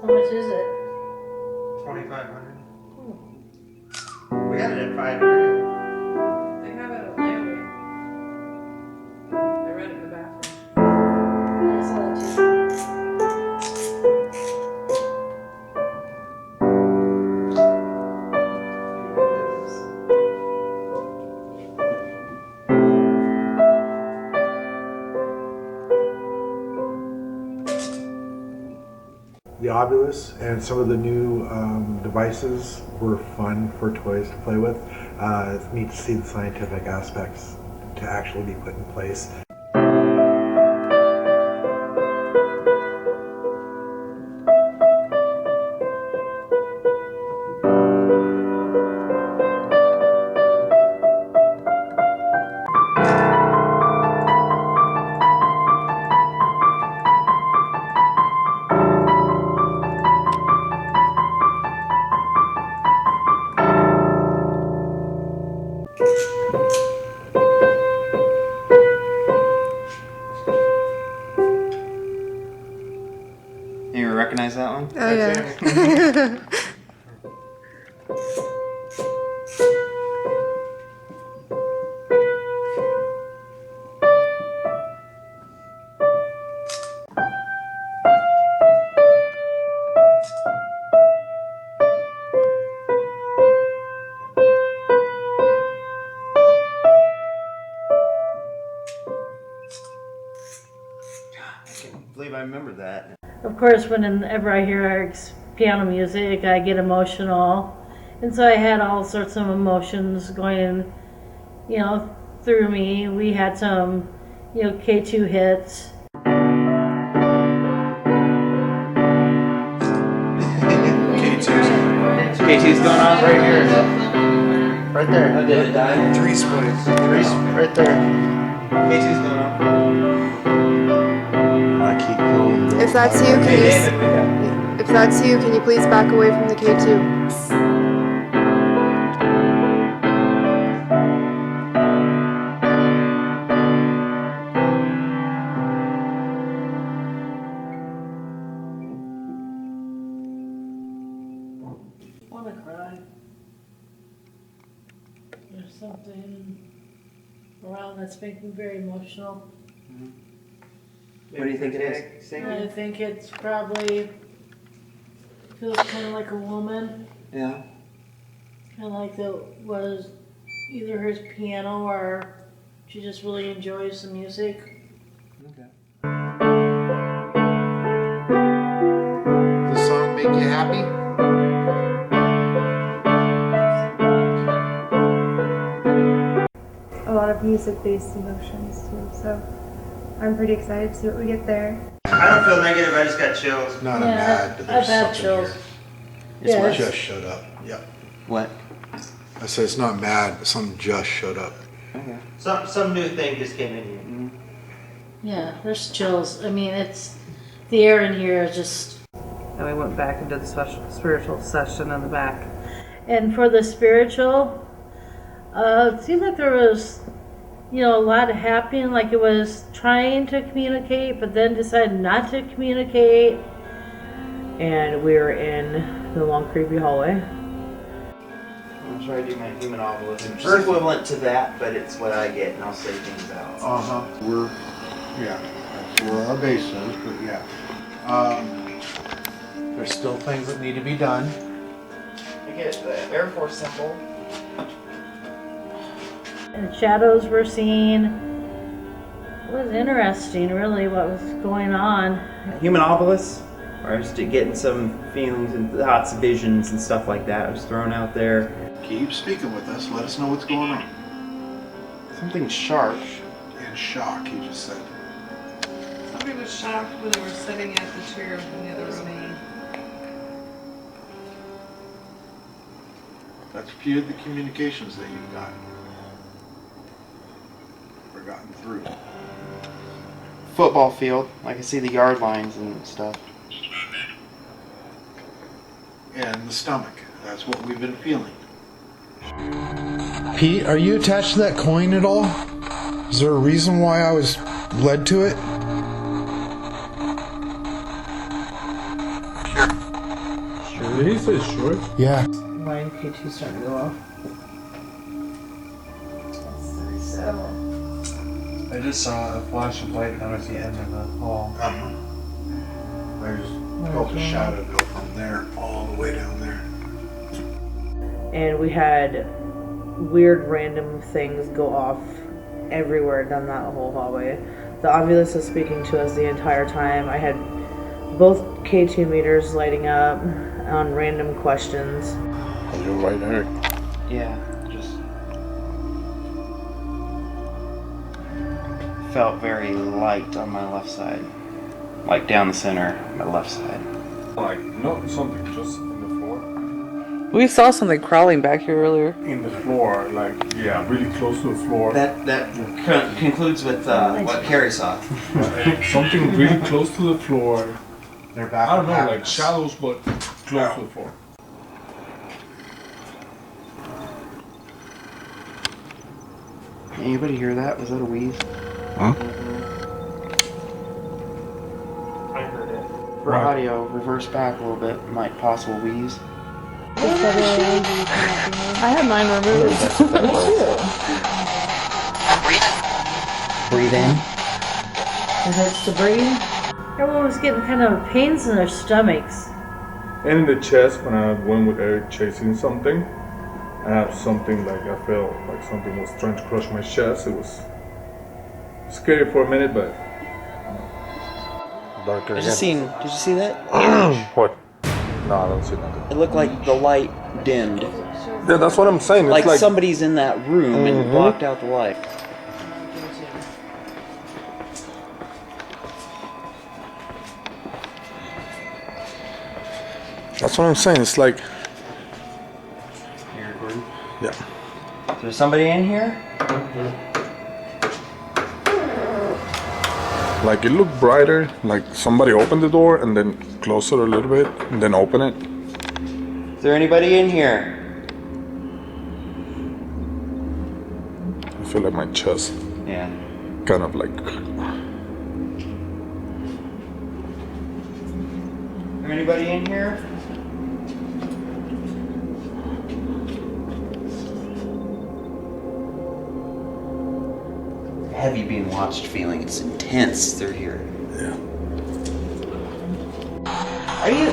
How much is it? 2,500. We got it at 500. They have it at the library. I read it in the bathroom. I saw that too. The Ovilus and some of the new devices were fun for toys to play with. It's neat to see the scientific aspects to actually be put in place. You recognize that one? Oh, yeah. I can't believe I remember that. Of course, whenever I hear Eric's piano music, I get emotional. And so I had all sorts of emotions going, through me. We had some, K2 hits. K2's going off right here. Right there. Oh, did it die? 3 spoons. 3 right there. K2's going off. I keep going. If that's you, can you please back away from the K2? I want to cry. There's something around that's making me very emotional. What do you think it is? I think it's probably feels kind of like a woman. Yeah. Kind of like that was either her piano or she just really enjoys the music. Okay. Does the song make you happy? A lot of music-based emotions too, so I'm pretty excited to see what we get there. I don't feel negative, I just got chills. Not Yeah, mad, but there's I've had something chills. here. Yeah, Something it's- just showed up. Yep. What? I said it's not mad, but something just showed up. Okay. Some new thing just came in here. Yeah, there's chills. I mean, it's the air in here is just. And we went back and did the spiritual session in the back. And for the spiritual, it seemed like there was, a lot happening. Like it was trying to communicate, but then decided not to communicate. And we're in the long, creepy hallway. I'm trying to do my human ovulism, which is equivalent to that, but it's what I get, and I'll say things out. We're, yeah. where our base is, but yeah. There's still things that need to be done. You get the Air Force symbol. And shadows were seen. It was interesting, really, what was going on. Human obelisk. Where I was just getting some feelings and thoughts, visions, and stuff like that. I was thrown out there. Keep speaking with us. Let us know what's going on. Something sharp. In shock, he just said. Somebody was shocked when they were sitting at the chair in the other room. That's a few of the communications that you've gotten. Or gotten through. Football field. I can see the yard lines and stuff. And the stomach. That's what we've been feeling. Pete, are you attached to that coin at all? Is there a reason why I was led to it? Sure. Did he say sure? Yeah. Mine K2's starting to go off. I just saw a flash of light down at the end of the hall. There's felt a shadow go from there all the way down there. And we had weird random things go off everywhere down that whole hallway. The Ovilus was speaking to us the entire time. I had both K2 meters lighting up on random questions. On your right hand. Yeah, just felt very light on my left side. Like down the center, my left side. Like, not something just in the floor. We saw something crawling back here earlier. In the floor, like, yeah, really close to the floor. That concludes with what Carrie saw. Something really close to the floor. They're back. I don't know, like shadows, but close to the floor. Anybody hear that? Was that a wheeze? Huh? I heard it. For audio, reverse back a little bit. Might possible wheeze. I had mine removed. Breathe in. And that's to breathe. Everyone was getting kind of pains in their stomachs. And in the chest, when I went with Eric chasing something, I have something like I felt like something was trying to crush my chest. It was scary for a minute, but darker Did you see that? What? No, I don't see nothing. It looked like the light dimmed. Yeah, that's what I'm saying. Like, It's like somebody's in that room and blocked out the light. That's what I'm saying. It's like, Here, Gordon. yeah. Is there somebody in here? Like it looked brighter. Like somebody opened the door and then closed it a little bit and then open it. Is there anybody in here? I feel like my chest. Yeah. Kind of like. Is there anybody in here? Heavy being watched feeling. It's intense through here. Yeah.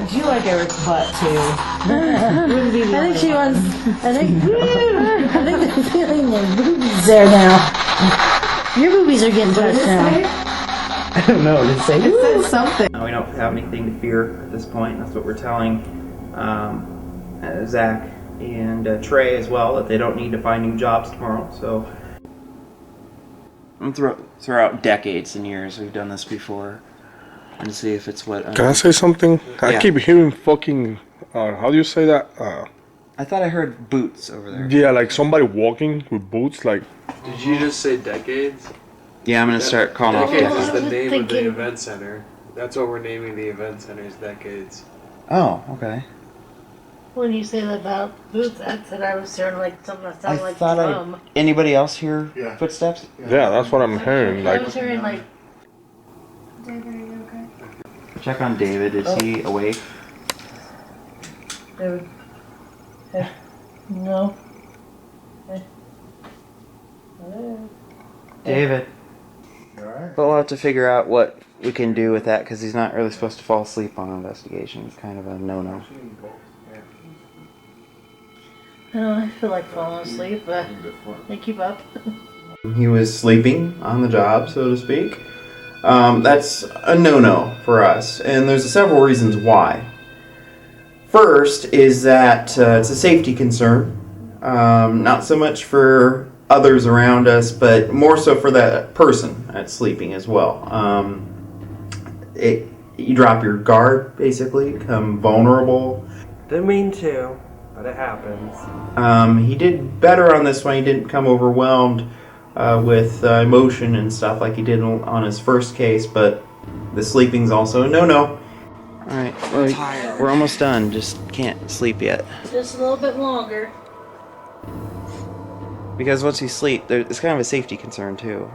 Do you like Eric's butt too? I think she wants. I think they're feeling their boobies there now. Your boobies are getting touched now. I don't know. Did it say? It says something. We don't have anything to fear at this point. That's what we're telling Zach and Trey as well, that they don't need to find new jobs tomorrow. So I'm throughout decades and years we've done this before, and see if it's what. Can I say something? I Yeah. keep hearing fucking. How do you say that? I thought I heard boots over there. Yeah, like somebody walking with boots. Like. Did you just say decades? Yeah, I'm gonna start calling off Decades is decades. the name of the event center. That's what we're naming the event center, is Decades. Oh, okay. When you say that about boots, that's what I was hearing, like something that sounded like thought drum. Anybody else hear footsteps? Yeah, that's what I'm hearing. I Like. was hearing like. David, are you okay? check on David. Is he awake? David. Hey. No. Hey. Hello. David. Yeah, But we'll have to figure out what we can do with that because he's not really supposed to fall asleep on an investigation. It's kind of a no-no. I feel like falling asleep, but they keep up. He was sleeping on the job, so to speak. That's a no-no for us, and there's several reasons why. First is that it's a safety concern, not so much for others around us, but more so for that person that's sleeping as well. You drop your guard, basically, become vulnerable. Didn't mean to, but it happens. He did better on this one. He didn't become overwhelmed with emotion and stuff like he did on his first case, but the sleeping's also a no-no. Alright, well, we're almost done. Just can't sleep yet. Just a little bit longer. Because once you sleep, it's kind of a safety concern too.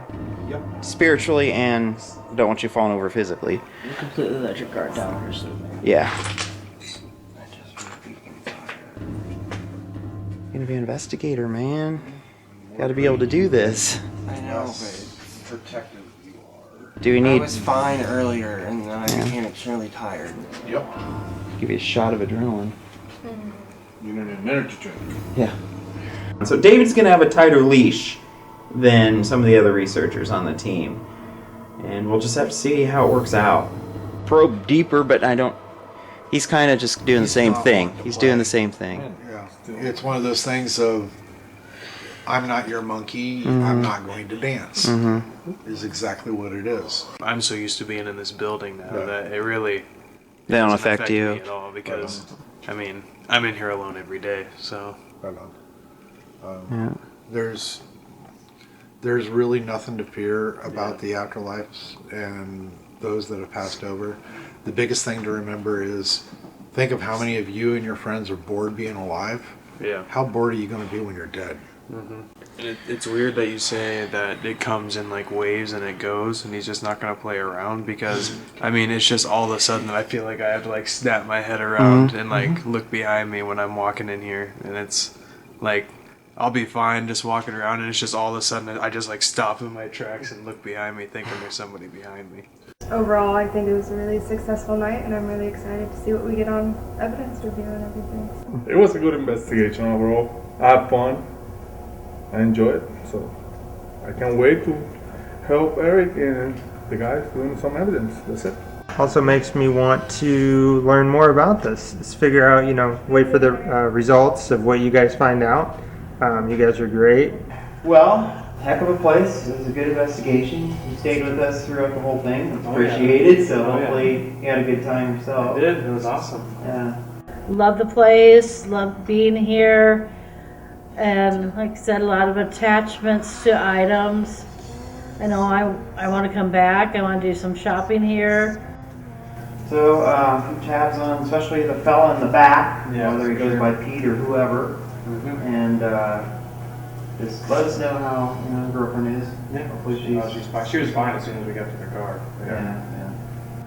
Yep. Spiritually, and don't want you falling over physically. You completely let your guard down when you're sleeping. Yeah. You're gonna be an investigator, man. Gotta be able to do this. I know, but protective you are. Do we need... I was fine earlier, and then I became extremely tired. Yep. Give you a shot of adrenaline. You need an energy drink. Yeah. So David's going to have a tighter leash than some of the other researchers on the team. And we'll just have to see how it works out. Probe deeper, but I don't... He's kind of just doing the same thing. He's doing the same thing. Yeah. It's one of those things of, I'm not your monkey, Mhm. I'm not going to dance. Is exactly what it is. I'm so used to being in this building now that it really They don't doesn't affect you. me at all because, I mean, I'm in here alone every day, so. Right on. Yeah. There's really nothing to fear about the afterlives and those that have passed over. The biggest thing to remember is, think of how many of you and your friends are bored being alive. Yeah. How bored are you going to be when you're dead? And it's weird that you say that it comes in like waves and it goes, and he's just not gonna play around because I mean it's just all of a sudden that I feel like I have to like snap my head around and like look behind me when I'm walking in here, and it's like I'll be fine just walking around, and it's just all of a sudden I just like stop in my tracks and look behind me thinking there's somebody behind me. Overall, I think it was a really successful night, and I'm really excited to see what we get on evidence review and everything. It was a good investigation overall. I had fun. I enjoyed it, so I can't wait to help Eric and the guys doing some evidence. That's it. Also makes me want to learn more about this. Just figure out, wait for the results of what you guys find out. You guys are great. Well, heck of a place. It was a good investigation. You stayed with us throughout the whole thing. It's appreciated, so hopefully you had a good time yourself. I did. It was awesome. Yeah. Love the place, love being here, and like I said, a lot of attachments to items. I know I want to come back. I want to do some shopping here. So, keep tabs on, especially the fella in the back, whether he goes by Pete or whoever, and just let us know how your girlfriend is. Yeah. Hopefully She's fine. She was fine as soon as we got to the car. Yeah.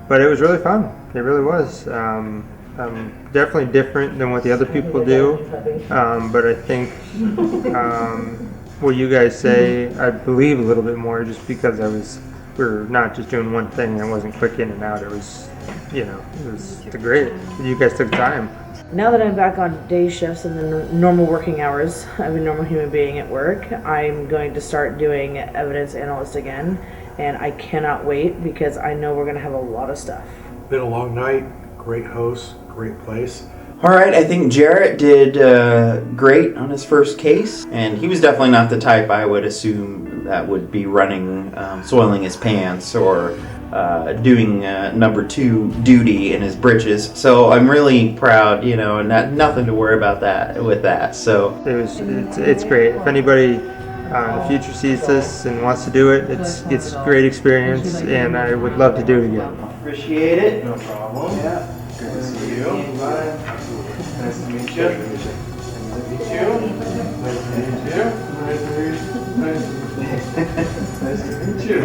But it was really fun. It really was. Definitely different than what the other people do. But I think what you guys say, I believe a little bit more just because we were not just doing one thing. It wasn't quick in and out. It was, it was great. You guys took time. Now that I'm back on day shifts and the normal working hours, I'm a normal human being at work, I'm going to start doing evidence analyst again, and I cannot wait because I know we're going to have a lot of stuff. Been a long night, great host, great place. All right, I think Jarrett did great on his first case, and he was definitely not the type I would assume that would be running, soiling his pants or doing number 2 duty in his britches. So I'm really proud, and nothing to worry about with that. So it's great. If anybody in the future sees this and wants to do it, it's a great experience, and I would love to do it again. Appreciate it. No problem. Yeah. Good to see you. Nice to meet you. Nice to meet you. Nice to meet you. Nice to meet you.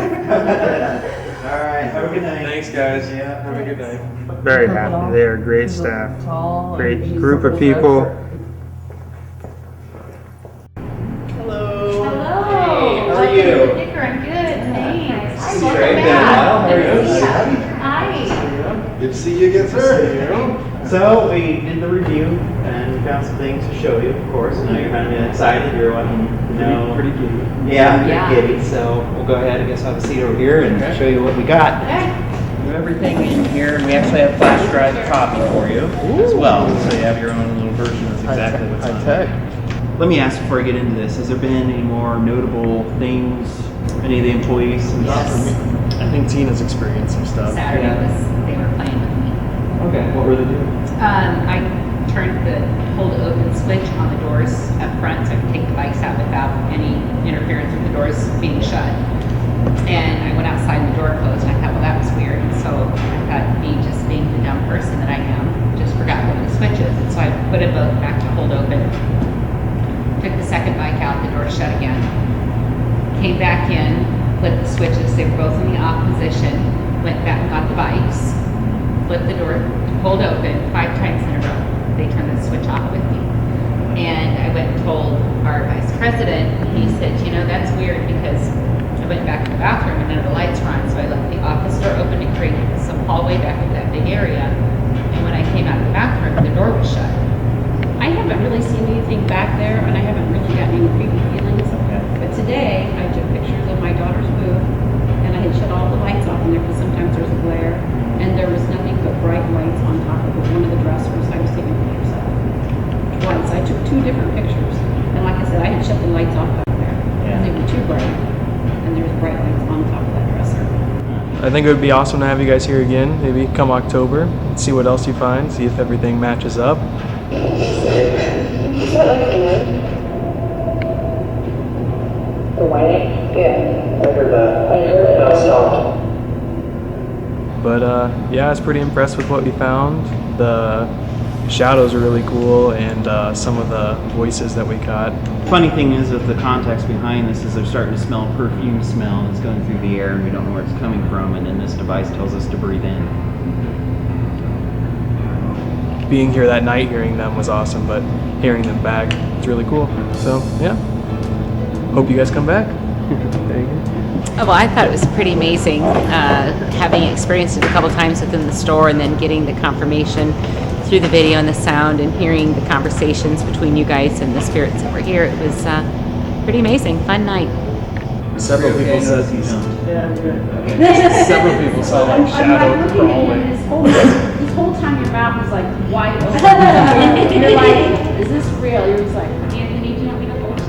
All right. Have a good night. Thanks, guys. Yeah. Have a good night. Very happy. They are great staff. Great group of people. Hello. Hello. Hey, how are you? I'm good, thanks. See you Good to see you again, sir. So we did the review and we found some things to show you, of course. I know you're kind of excited. You're wanting to know. Pretty giddy. Yeah, pretty giddy. So we'll go ahead. I guess I'll have a seat over here and show you what we got. We have everything in here, and we actually have flash drive copy for you as well. So you have your own little version of exactly what's on there. Let me ask before I get into this: has there been any more notable things? Any of the employees? Yes. I think Tina's experienced some stuff. Saturday they were playing with me. Okay, what were they doing? I turned the hold open switch on the doors up front so I could take the bikes out without any interference with the doors being shut. And I went outside and the door closed and I thought, well, that was weird. And so I thought, me just being the dumb person that I am, just forgot one of the switches. And so I put them both back to hold open. Took the second bike out, the door shut again. Came back in, flipped the switches, they were both in the off position, went back and got the bikes, flipped the door, hold open 5 times in a row. They turned the switch off with me. And I went and told our vice president, and he said, you know, that's weird because I went back to the bathroom and none of the lights were on, so I left the office door open to create some hallway back in that big area. And when I came out of the bathroom, the door was shut. I haven't really seen anything back there, and I haven't really gotten any creepy feelings. But today, I took pictures of my daughter's booth, and I had shut all the lights off in there because sometimes there's a glare, and there was nothing but bright lights on top of one of the dressers I was taking pictures of. Twice. I took 2 different pictures, and like I said, I had shut the lights off back there. They were too bright, and there was bright lights on top of that dresser. I think it would be awesome to have you guys here again, maybe come October, see what else you find, see if everything matches up. Is that like the white? Yeah. I heard that. I heard it. I stopped. But yeah, I was pretty impressed with what we found. The shadows are really cool, and some of the voices that we caught. Funny thing is, with the context behind this, is they're starting to smell a perfume smell that's going through the air, and we don't know where it's coming from, and then this device tells us to breathe in. Being here that night, hearing them was awesome, but hearing them back, it's really cool. So yeah, hope you guys come back. There you go. Oh, well, I thought it was pretty amazing having experienced it a couple times within the store and then getting the confirmation through the video and the sound and hearing the conversations between you guys and the spirits that were here. It was pretty amazing. Fun night. Several people said Yeah, several people saw like shadow crawling. This whole time your mouth was like wide open. You're like, is this real? You're just like, Anthony, do you want me to hold you?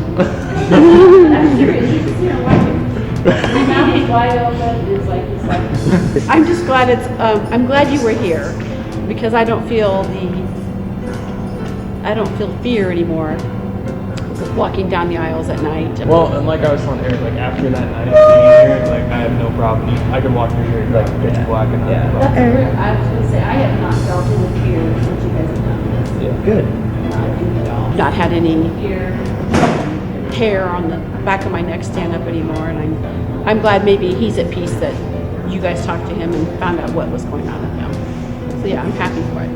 I'm serious. You can see her watching. Your mouth is wide open. It's like. I'm just glad I'm glad you were here because I don't feel fear anymore. Walking down the aisles at night. Well, and like I was telling Eric, like after that night being here, like I have no problem. I can walk through here like pitch black and not have a problem. I was going to say, I have not felt any fear since you guys have done this. Yeah, good. Not had any hair on the back of my neck stand up anymore, and I'm glad maybe he's at peace that you guys talked to him and found out what was going on with him. So yeah, I'm happy for it.